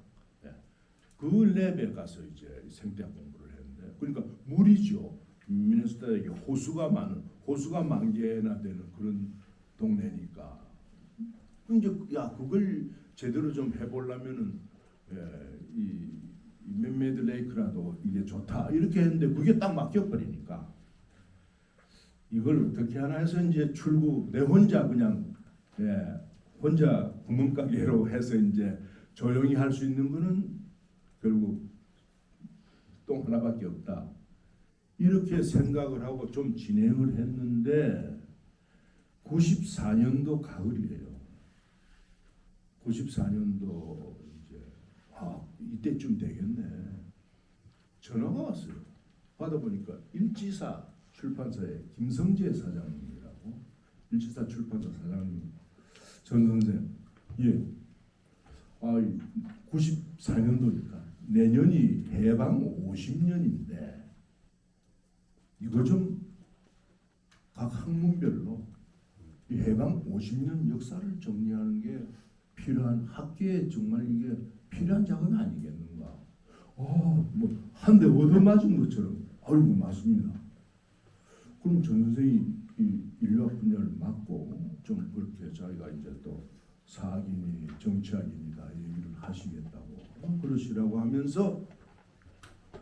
그 랩에 가서 이제 생태학 공부를 했는데 그러니까 물이죠. 미네소타에 호수가 만 개나 되는 그런 동네니까 이제 그걸 제대로 좀 해보려면은 이 맨메이드 레이크라도 이게 좋다 이렇게 했는데 그게 딱 막혀버리니까 이걸 어떻게 하나 해서 이제 내 혼자 그냥 혼자 구멍가게로 해서 이제 조용히 할 수 있는 거는 결국 똥 하나밖에 없다 이렇게 생각을 하고 좀 진행을 했는데 94년도 가을이에요. 94년도 이제 이때쯤 되겠네. 전화가 왔어요. 받아보니까 일지사 출판사의 김성재 사장님이라고 일지사 출판사 사장님 전 선생 예 94년도니까 내년이 해방 50년인데 이거 좀 각 학문별로 이 해방 50년 역사를 정리하는 게 필요한 학계에 정말 이게 필요한 작업이 아니겠는가? 뭐 한 대 얻어맞은 것처럼 아이고 맞습니다. 그럼 전 선생이 이 인류학 분야를 맡고 좀 그렇게 자기가 이제 또 사학이니 정치학이니다 얘기를 하시겠다고 그러시라고 하면서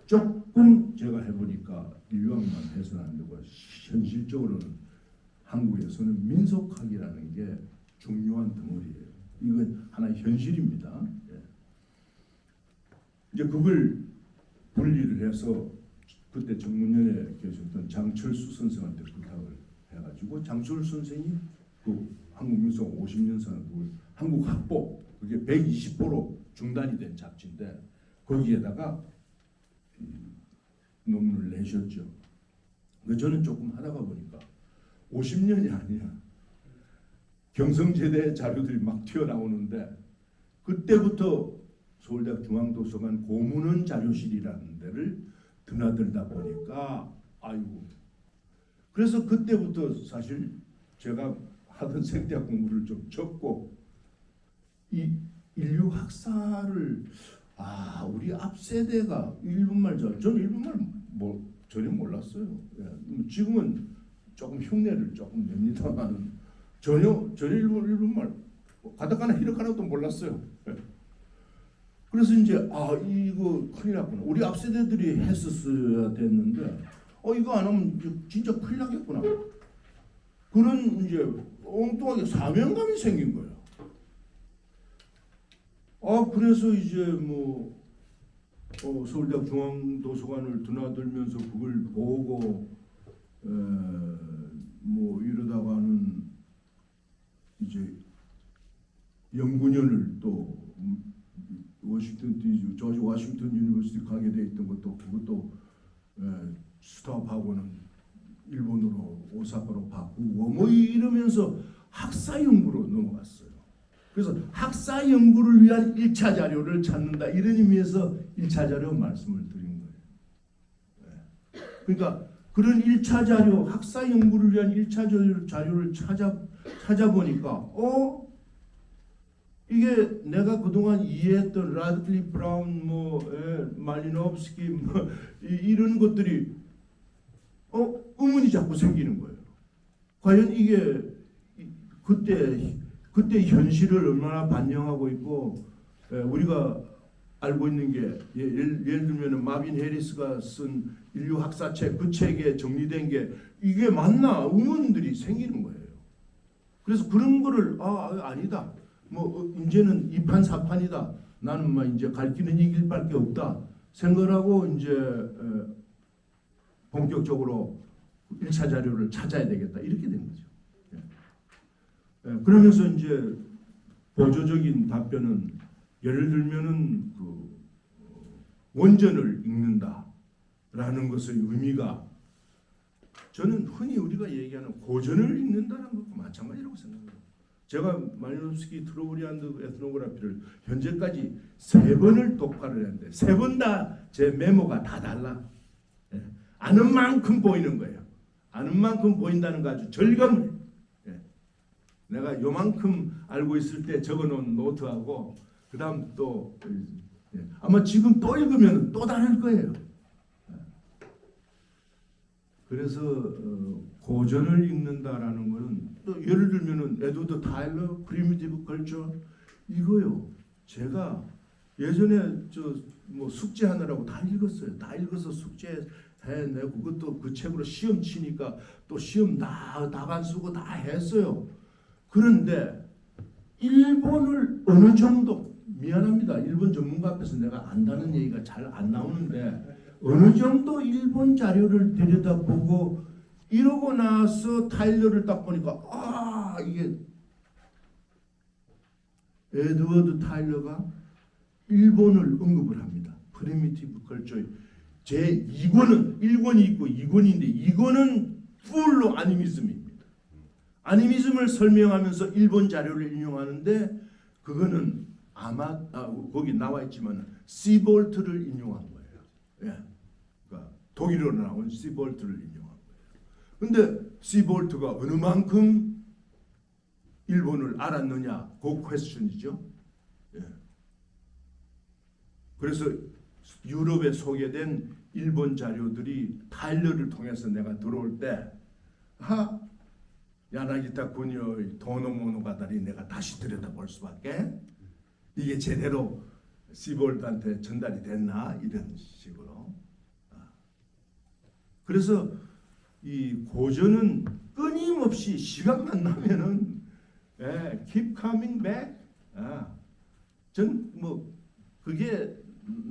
조금 제가 해보니까 인류학만 해서는 안 되고 현실적으로는 한국에서는 민속학이라는 게 중요한 덩어리예요. 이건 하나의 현실입니다. 이제 그걸 분리를 해서 그때 정문연에 계셨던 장철수 선생한테 부탁을 해가지고 장철수 선생이 그 한국민속 50년 사는 그 한국 학보 그게 120보로 중단이 된 잡지인데 거기에다가 논문을 내셨죠. 저는 조금 하다가 보니까 50년이 아니야. 경성제대 자료들이 막 튀어나오는데 그때부터 서울대학 중앙도서관 고문원 자료실이라는 데를 드나들다 보니까 아이고 그래서 그때부터 사실 제가 하던 생태학 공부를 좀 접고 이 인류 학사를 우리 앞 세대가 일본말 저는 일본말 뭐 전혀 몰랐어요. 지금은 조금 흉내를 조금 냅니다만은 전혀 일본말 가다가나 히라가나도 몰랐어요. 그래서 이제 이거 큰일 났구나. 우리 앞 세대들이 했었어야 됐는데 이거 안 하면 진짜 큰일 나겠구나. 그런 이제 엉뚱하게 사명감이 생긴 거예요. 그래서 이제 뭐 서울대학 중앙도서관을 드나들면서 그걸 보고 뭐 이러다가는 이제 연구년을 또 워싱턴 DC 조지 워싱턴 유니버시티 가게 돼 있던 것도 그것도 스톱하고는 일본으로 오사카로 바꾸고 뭐 이러면서 학사 연구로 넘어갔어요. 그래서 학사 연구를 위한 1차 자료를 찾는다 이런 의미에서 1차 자료 말씀을 드린 거예요. 그러니까 그런 1차 자료 학사 연구를 위한 1차 자료를 찾아보니까 이게 내가 그동안 이해했던 라드클리프 브라운 말리노프스키 이런 것들이 의문이 자꾸 생기는 거예요. 과연 이게 그때 현실을 얼마나 반영하고 있고 우리가 알고 있는 게 예를 들면 마빈 해리스가 쓴 인류 학사책 그 책에 정리된 게 이게 맞나 의문들이 생기는 거예요. 그래서 그런 거를 아니다. 뭐 이제는 2판 4판이다. 나는 막 이제 갈 길은 이 길밖에 없다. 생각하고 이제 본격적으로 1차 자료를 찾아야 되겠다. 이렇게 된 거죠. 그러면서 이제 보조적인 답변은 예를 들면은 그 원전을 읽는다라는 것의 의미가 저는 흔히 우리가 얘기하는 고전을 읽는다는 것과 마찬가지라고 생각합니다. 제가 말리노프스키 트로브리안드 에트노그래피를 현재까지 3번을 독파를 했는데 3번 다 제 메모가 다 달라. 아는 만큼 보이는 거예요. 아는 만큼 보인다는 거 아주 절감을. 내가 요만큼 알고 있을 때 적어놓은 노트하고 그 다음 또 아마 지금 또 읽으면 또 다를 거예요. 그래서 고전을 읽는다라는 거는 또 예를 들면은 에드워드 타일러 프리미티브 컬처 이거요. 제가 예전에 뭐 숙제하느라고 다 읽었어요. 다 읽어서 숙제해내고 그것도 그 책으로 시험 치니까 또 시험 답안 쓰고 다 했어요. 그런데 일본을 어느 정도 미안합니다. 일본 전문가 앞에서 내가 안다는 얘기가 잘 안 나오는데 어느 정도 일본 자료를 들여다보고 이러고 나서 타일러를 딱 보니까 이게 에드워드 타일러가 일본을 언급을 합니다. 프리미티브 컬처 제 2권은 1권이 있고 2권인데 2권은 풀로 아니미즘입니다. 아니미즘을 설명하면서 일본 자료를 인용하는데 그거는 아마 거기 나와 있지만 시볼트를 인용한 거예요. 그러니까 독일어로 나온 시볼트를 인용한 거예요. 근데 시볼트가 어느 만큼 일본을 알았느냐 그 퀘스천이죠. 그래서 유럽에 소개된 일본 자료들이 타일러를 통해서 내가 들어올 때 야나기타 군요의 도노모노가다리 내가 다시 들여다볼 수밖에 이게 제대로 시볼트한테 전달이 됐나 이런 식으로. 그래서 이 고전은 끊임없이 시간만 나면은 keep coming back. 전 뭐 그게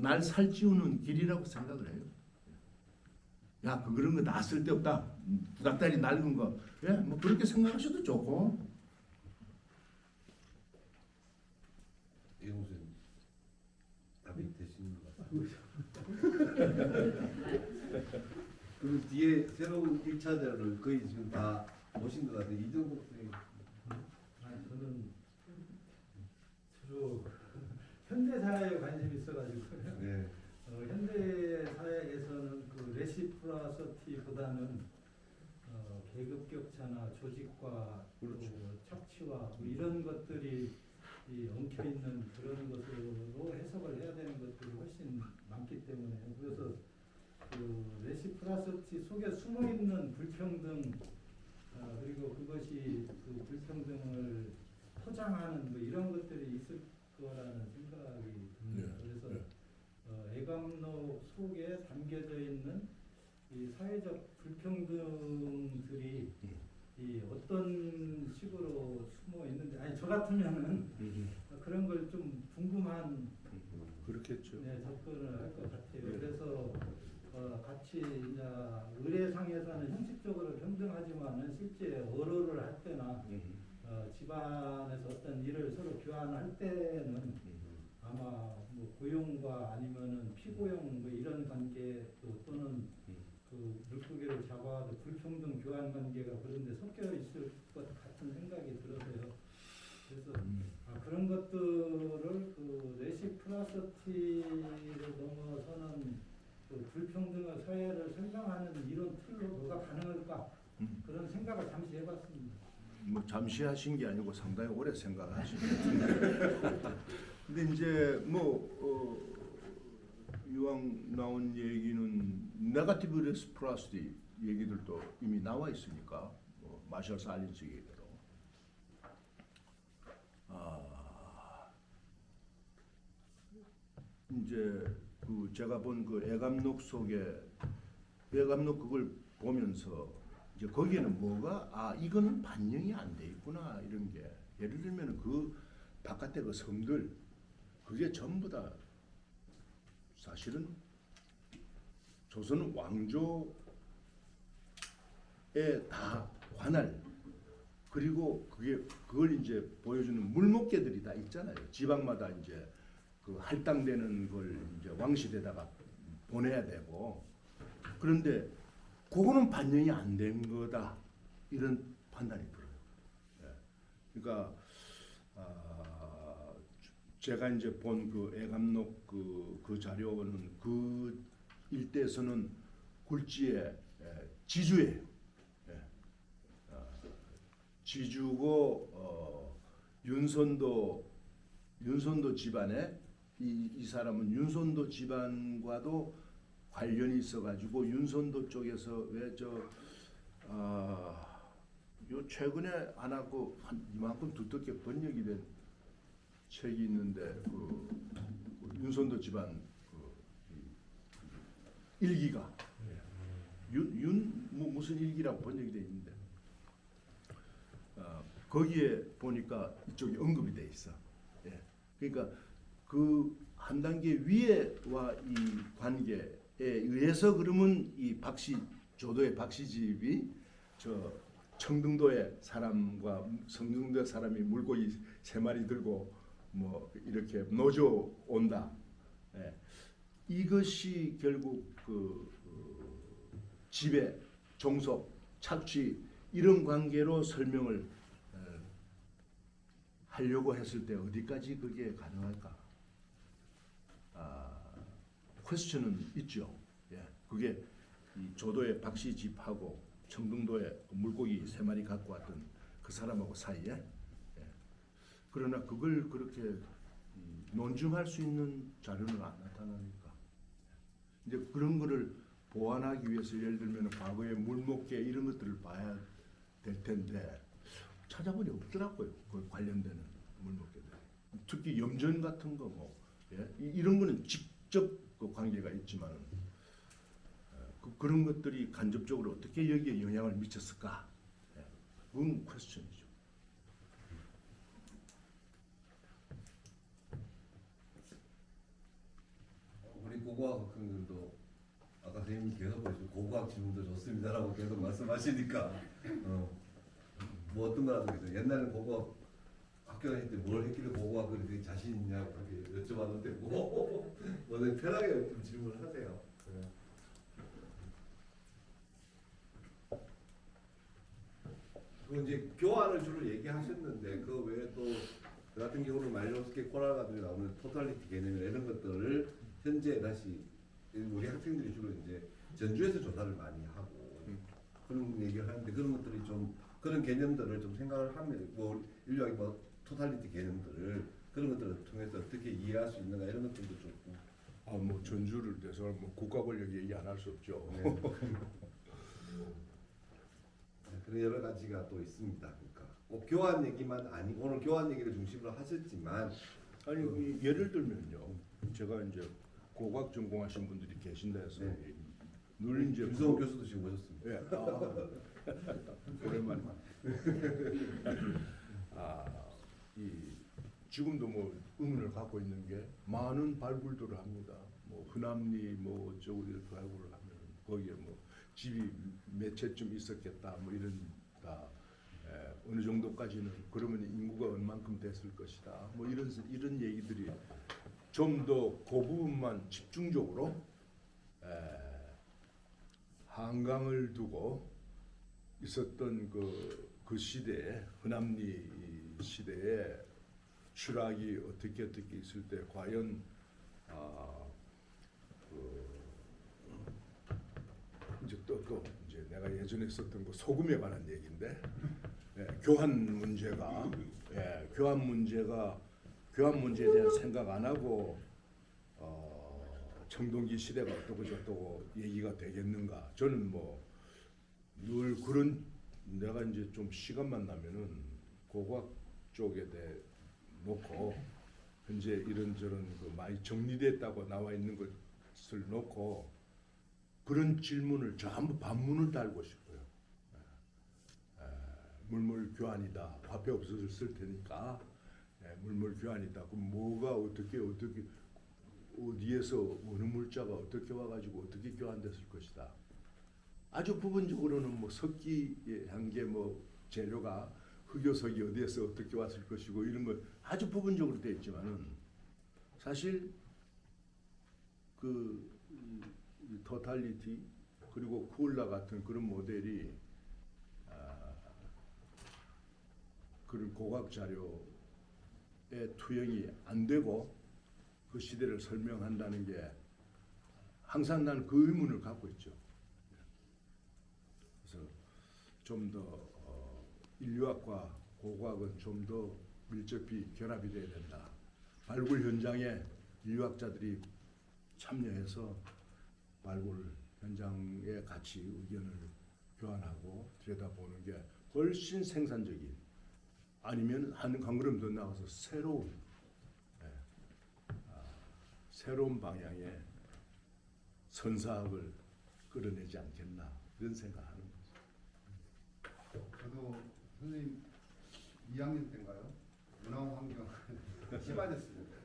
날 살찌우는 길이라고 생각을 해요. 야, 그런 거 다 쓸데없다. 부닥다리 낡은 거. 뭐 그렇게 생각하셔도 좋고. 이 무슨 답이 되시는 것 같아요. 그 뒤에 새로운 1차 자료를 거의 지금 다 보신 것 같아요. 이정복 선생님. 저는 주로 현대 사회에 관심이 있어가지고 네. 현대 사회에서는 그 레시프로시티보다는 계급 격차나 조직과 그렇죠. 착취와 뭐 이런 것들이 엉켜 있는 그런 것으로 해석을 해야 되는 것들이 훨씬 많기 때문에 그래서 그 레시프로시티 속에 숨어 있는 불평등 그리고 그것이 그 불평등을 포장하는 뭐 이런 것들이 있을 거라는 생각이 듭니다. 그래서 애감로 속에 담겨져 있는 이 사회적 불평등들이 이 어떤 식으로 숨어 있는지 저 같으면은 그런 걸 좀 궁금한 그렇겠죠. 네, 접근을 할 것 같아요. 그래서 같이 이제 의례상에서는 형식적으로 평등하지만은 실제 어로를 할 때나 집안에서 어떤 일을 서로 교환할 때는 아마 뭐 고용과 아니면은 피고용 뭐 이런 관계 또는 그 물고기를 잡아도 불평등 교환 관계가 그런데 섞여 있을 것 같은 생각이 들어서요. 그래서 그런 것들을 그 레시프로시티를 넘어서는 그 불평등의 사회를 설명하는 이런 틀로 뭐가 가능할까 그런 생각을 잠시 해봤습니다. 뭐 잠시 하신 게 아니고 상당히 오래 생각하신 것 같은데. 근데 이제 뭐 이왕 나온 얘기는 네거티브 레시프로시티 얘기들도 이미 나와 있으니까 뭐 마셜 살린스 얘기대로 이제 그 제가 본 그 애감록 속에 애감록 그걸 보면서 이제 거기에는 뭐가 이거는 반영이 안 돼 있구나 이런 게 예를 들면 그 바깥에 그 섬들 그게 전부 다 사실은 조선 왕조에 다 관할 그리고 그걸 이제 보여주는 물목계들이 다 있잖아요. 지방마다 이제 그 할당되는 걸 이제 왕실에다가 보내야 되고 그런데 그거는 반영이 안 된 거다 이런 판단이 들어요. 그러니까 제가 이제 본 그 애감록 그 자료는 그 일대에서는 굴지의 지주예요. 지주고 윤선도 집안에 이 사람은 윤선도 집안과도 관련이 있어가지고 윤선도 쪽에서 요 최근에 하나 한 이만큼 두텁게 번역이 된 책이 있는데 그 윤선도 집안 일기가 뭐 무슨 일기라고 번역이 돼 있는데 거기에 보니까 이쪽이 언급이 돼 있어. 그러니까 그 한 단계 위에와 이 관계에 의해서 그러면 이 조도의 박씨집이 저 청등도의 사람과 성등도의 사람이 물고기 3마리 들고 뭐 이렇게 노조 온다. 이것이 결국 그 지배, 종속, 착취 이런 관계로 설명을 하려고 했을 때 어디까지 그게 가능할까? 퀘스천은 있죠. 그게 이 조도의 박씨 집하고 청등도의 물고기 3마리 갖고 왔던 그 사람하고 사이에 그러나 그걸 그렇게 논증할 수 있는 자료는 안 나타나니까 이제 그런 거를 보완하기 위해서 예를 들면 과거의 물목계 이런 것들을 봐야 될 텐데 찾아보니 없더라고요. 그 관련되는 물목계들. 특히 염전 같은 거 뭐 이런 거는 직접 그 관계가 있지만 그런 것들이 간접적으로 어떻게 여기에 영향을 미쳤을까? 그건 퀘스천이죠. 우리 고고학 학생들도 아까 선생님이 계속 보시고 고고학 질문도 좋습니다라고 계속 말씀하시니까 뭐 어떤 거라도 있어요. 옛날에는 고고학 학교 다닐 때 뭘 했길래 고고학을 그렇게 자신 있냐고 이렇게 여쭤봤는데 뭐 편하게 좀 질문을 하세요. 그 이제 교환을 주로 얘기하셨는데 그 외에 또 저 같은 경우는 마리노스키 코랄 가들이 나오는 토탈리티 개념이나 이런 것들을 현재 다시 우리 학생들이 주로 이제 전주에서 조사를 많이 하고 그런 얘기를 하는데 그런 것들이 좀 그런 개념들을 좀 생각을 하면 뭐 인류학의 뭐 토탈리티 개념들을 그런 것들을 통해서 어떻게 이해할 수 있는가 이런 것들도 좋고. 뭐 전주를 대해서 뭐 국가 권력 얘기 안 할 수 없죠. 네. 그런 여러 가지가 또 있습니다. 그러니까 꼭 교환 얘기만 아니고 오늘 교환 얘기를 중심으로 하셨지만 아니 예를 들면요, 제가 이제 고고학 전공하신 분들이 계신다 해서 늘 이제 유성호 교수도 지금 오셨습니다. 예, 오랜만에. 이 지금도 뭐 의문을 갖고 있는 게 많은 발굴들을 합니다. 뭐 흔암리 뭐 어쩌고 이렇게 발굴을 하면 거기에 뭐 집이 몇 채쯤 있었겠다 뭐 이런 다 어느 정도까지는 그러면 인구가 얼만큼 됐을 것이다 뭐 이런 얘기들이 좀 더 그 부분만 집중적으로 한강을 두고 있었던 그 시대에 흔암리 시대에 추락이 어떻게 있을 때 과연 이제 또 이제 내가 예전에 썼던 그 소금에 관한 얘기인데 교환 문제에 대한 생각 안 하고 청동기 시대가 어떻고 저떻고 얘기가 되겠는가? 저는 뭐 늘 그런 내가 이제 좀 시간만 나면은 고고학 쪽에 대해 놓고 현재 이런저런 그 많이 정리됐다고 나와 있는 것을 놓고 그런 질문을 전부 반문을 달고 싶어요. 물물 교환이다. 화폐 없어졌을 테니까 물물 교환이다. 그럼 뭐가 어떻게 어디에서 어느 물자가 어떻게 와가지고 어떻게 교환됐을 것이다. 아주 부분적으로는 뭐 석기에 한 게 뭐 재료가 흑요석이 어디에서 어떻게 왔을 것이고 이런 거 아주 부분적으로 되어 있지만은 사실 그 토탈리티 그리고 쿠올라 같은 그런 모델이 그런 고각 자료에 투영이 안 되고 그 시대를 설명한다는 게 항상 나는 그 의문을 갖고 있죠. 그래서 좀 더 인류학과 고고학은 좀 더 밀접히 결합이 돼야 된다. 발굴 현장에 인류학자들이 참여해서 발굴 현장에 같이 의견을 교환하고 들여다보는 게 훨씬 생산적인 아니면 한 걸음 더 나가서 새로운 방향의 선사학을 끌어내지 않겠나 이런 생각하는 거죠. 저도 선생님 2학년 때인가요? 문화환경 심화됐습니다.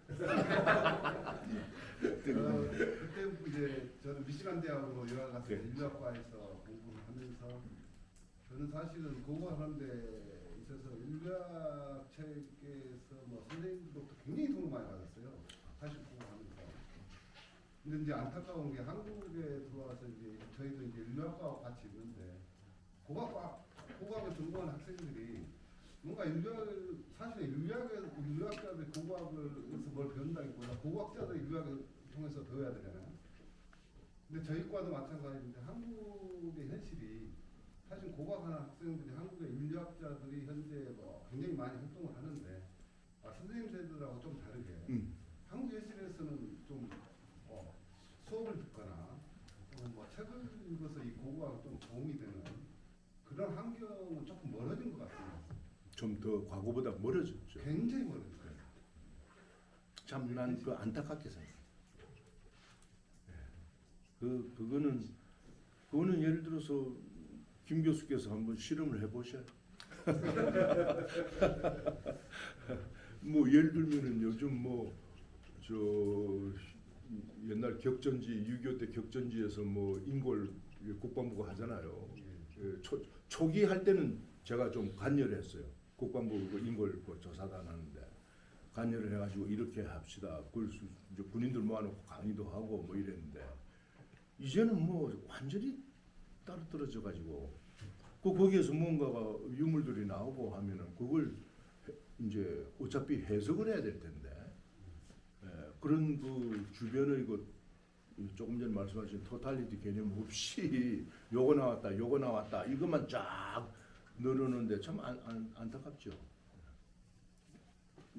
그때 이제 저는 미시간 대학으로 유학 가서 인류학과에서 공부를 하면서 저는 사실은 공부하는 데 있어서 인류학 책에서 뭐 선생님들로부터 굉장히 도움을 많이 받았어요. 사실 공부하면서. 근데 이제 안타까운 게 한국에 들어와서 이제 저희도 이제 인류학과와 같이 있는데 고고학을 전공하는 학생들이 뭔가 사실 인류학자들이 고고학에서 뭘 배운다기보다 고고학자들이 인류학을 통해서 배워야 되잖아요. 근데 저희 과도 마찬가지인데 한국의 현실이 사실 고고학하는 학생들이 한국의 인류학자들이 현재 뭐 굉장히 많이 활동을 하는데 선생님 세대들하고 좀 다르게 한국 현실에서는 좀 수업을 듣거나 뭐 책을 읽어서 이 고고학에 좀 도움이 되는 그런 환경은 조금 멀어진 것 같습니다. 좀 더 과거보다 멀어졌죠. 굉장히 멀어졌어요. 참 난 그 안타깝게 생각해요. 그거는 예를 들어서 김 교수께서 한번 실험을 해보셔요. 뭐 예를 들면은 요즘 뭐 저 옛날 격전지 6.25 때 격전지에서 뭐 인골 국방부가 하잖아요. 초기 할 때는 제가 좀 관여를 했어요. 국방부 인골 조사단 하는데 관여를 해가지고 이렇게 합시다. 그걸 이제 군인들 모아놓고 강의도 하고 뭐 이랬는데 이제는 뭐 완전히 따로 떨어져 가지고 거기에서 뭔가가 유물들이 나오고 하면은 그걸 이제 어차피 해석을 해야 될 텐데 그런 그 주변의 그 조금 전에 말씀하신 토탈리티 개념 없이 요거 나왔다 이것만 쫙 늘어놓는데 참 안타깝죠.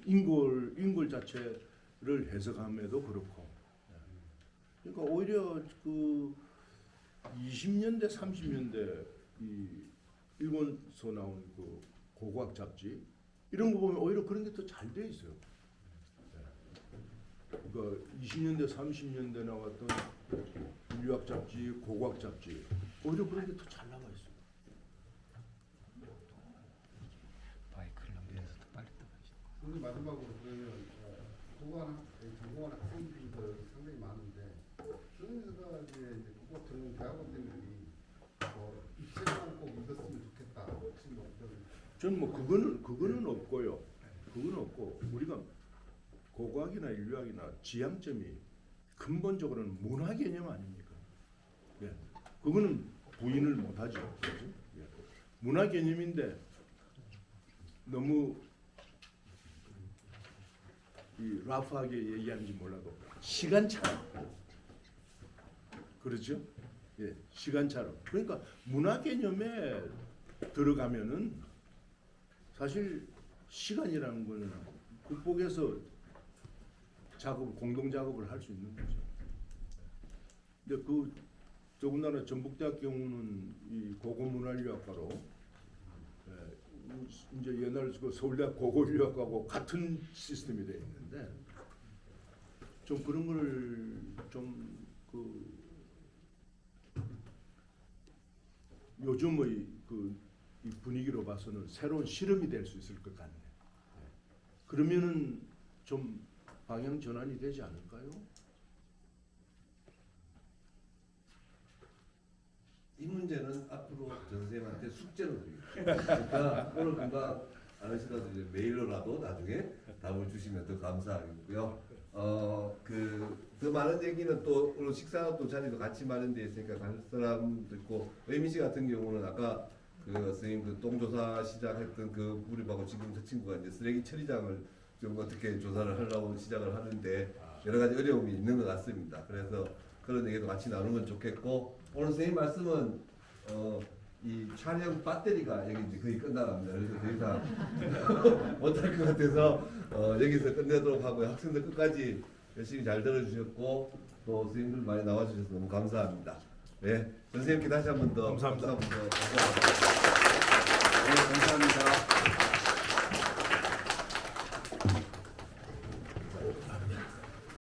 인골 자체를 해석함에도 그렇고 그러니까 오히려 그 20년대 30년대 이 일본서 나온 그 고고학 잡지 이런 거 보면 오히려 그런 게 더 잘 돼 있어요. 그러니까 20년대 30년대 나왔던 인류학 잡지, 고고학 잡지 오히려 그런 게 더 잘 나와 있어요. 마이크를 넘겨서 더 빨리 떠가지고. 오늘 마지막으로 그러면 전공하는 학생들도 상당히 많은데 그러면서 이제 국어 전공 대학원생들이 입시만 꼭 읽었으면 좋겠다. 혹시 뭐 저는 뭐 그거는 없고요. 그건 없고 우리가 고고학이나 인류학이나 지향점이 근본적으로는 문화 개념 아닙니까? 예, 그거는 부인을 못하죠. 그렇죠? 예. 문화 개념인데 너무 이 라프하게 얘기하는지 몰라도 시간차로 그렇죠? 예, 시간차로. 그러니까 문화 개념에 들어가면은 사실 시간이라는 거는 극복해서 공동 작업을 할 수 있는 거죠. 근데 그 더군다나 전북대학 경우는 이 고고문화인류학과로 이제 옛날 그 서울대학 고고인류학과하고 같은 시스템이 되어 있는데 좀 그런 걸 좀 그 요즘의 이 분위기로 봐서는 새로운 실험이 될 수 있을 것 같네요. 그러면은 좀 방향 전환이 되지 않을까요? 이 문제는 앞으로 전 선생님한테 숙제로 드리겠습니다. 그러니까 오늘 금방 안 하시더라도 이제 메일로라도 나중에 답을 주시면 더 감사하겠고요. 더 많은 얘기는 또 오늘 식사 또 자리도 같이 마련되어 있으니까 갈 사람도 있고 의미 씨 같은 경우는 아까 그 선생님 그 똥조사 시작했던 그 무렵하고 지금 저 친구가 이제 쓰레기 처리장을 좀 어떻게 조사를 하려고 시작을 하는데 여러 가지 어려움이 있는 것 같습니다. 그래서 그런 얘기도 같이 나누면 좋겠고 오늘 선생님 말씀은 이 촬영 배터리가 여기 이제 거의 끝나갑니다. 그래서 더 이상 못할 것 같아서 여기서 끝내도록 하고요. 학생들 끝까지 열심히 잘 들어주셨고 또 선생님들 많이 나와주셔서 너무 감사합니다. 네, 선생님께 다시 한 번 더 감사합니다. 감사합니다. 네, 감사합니다.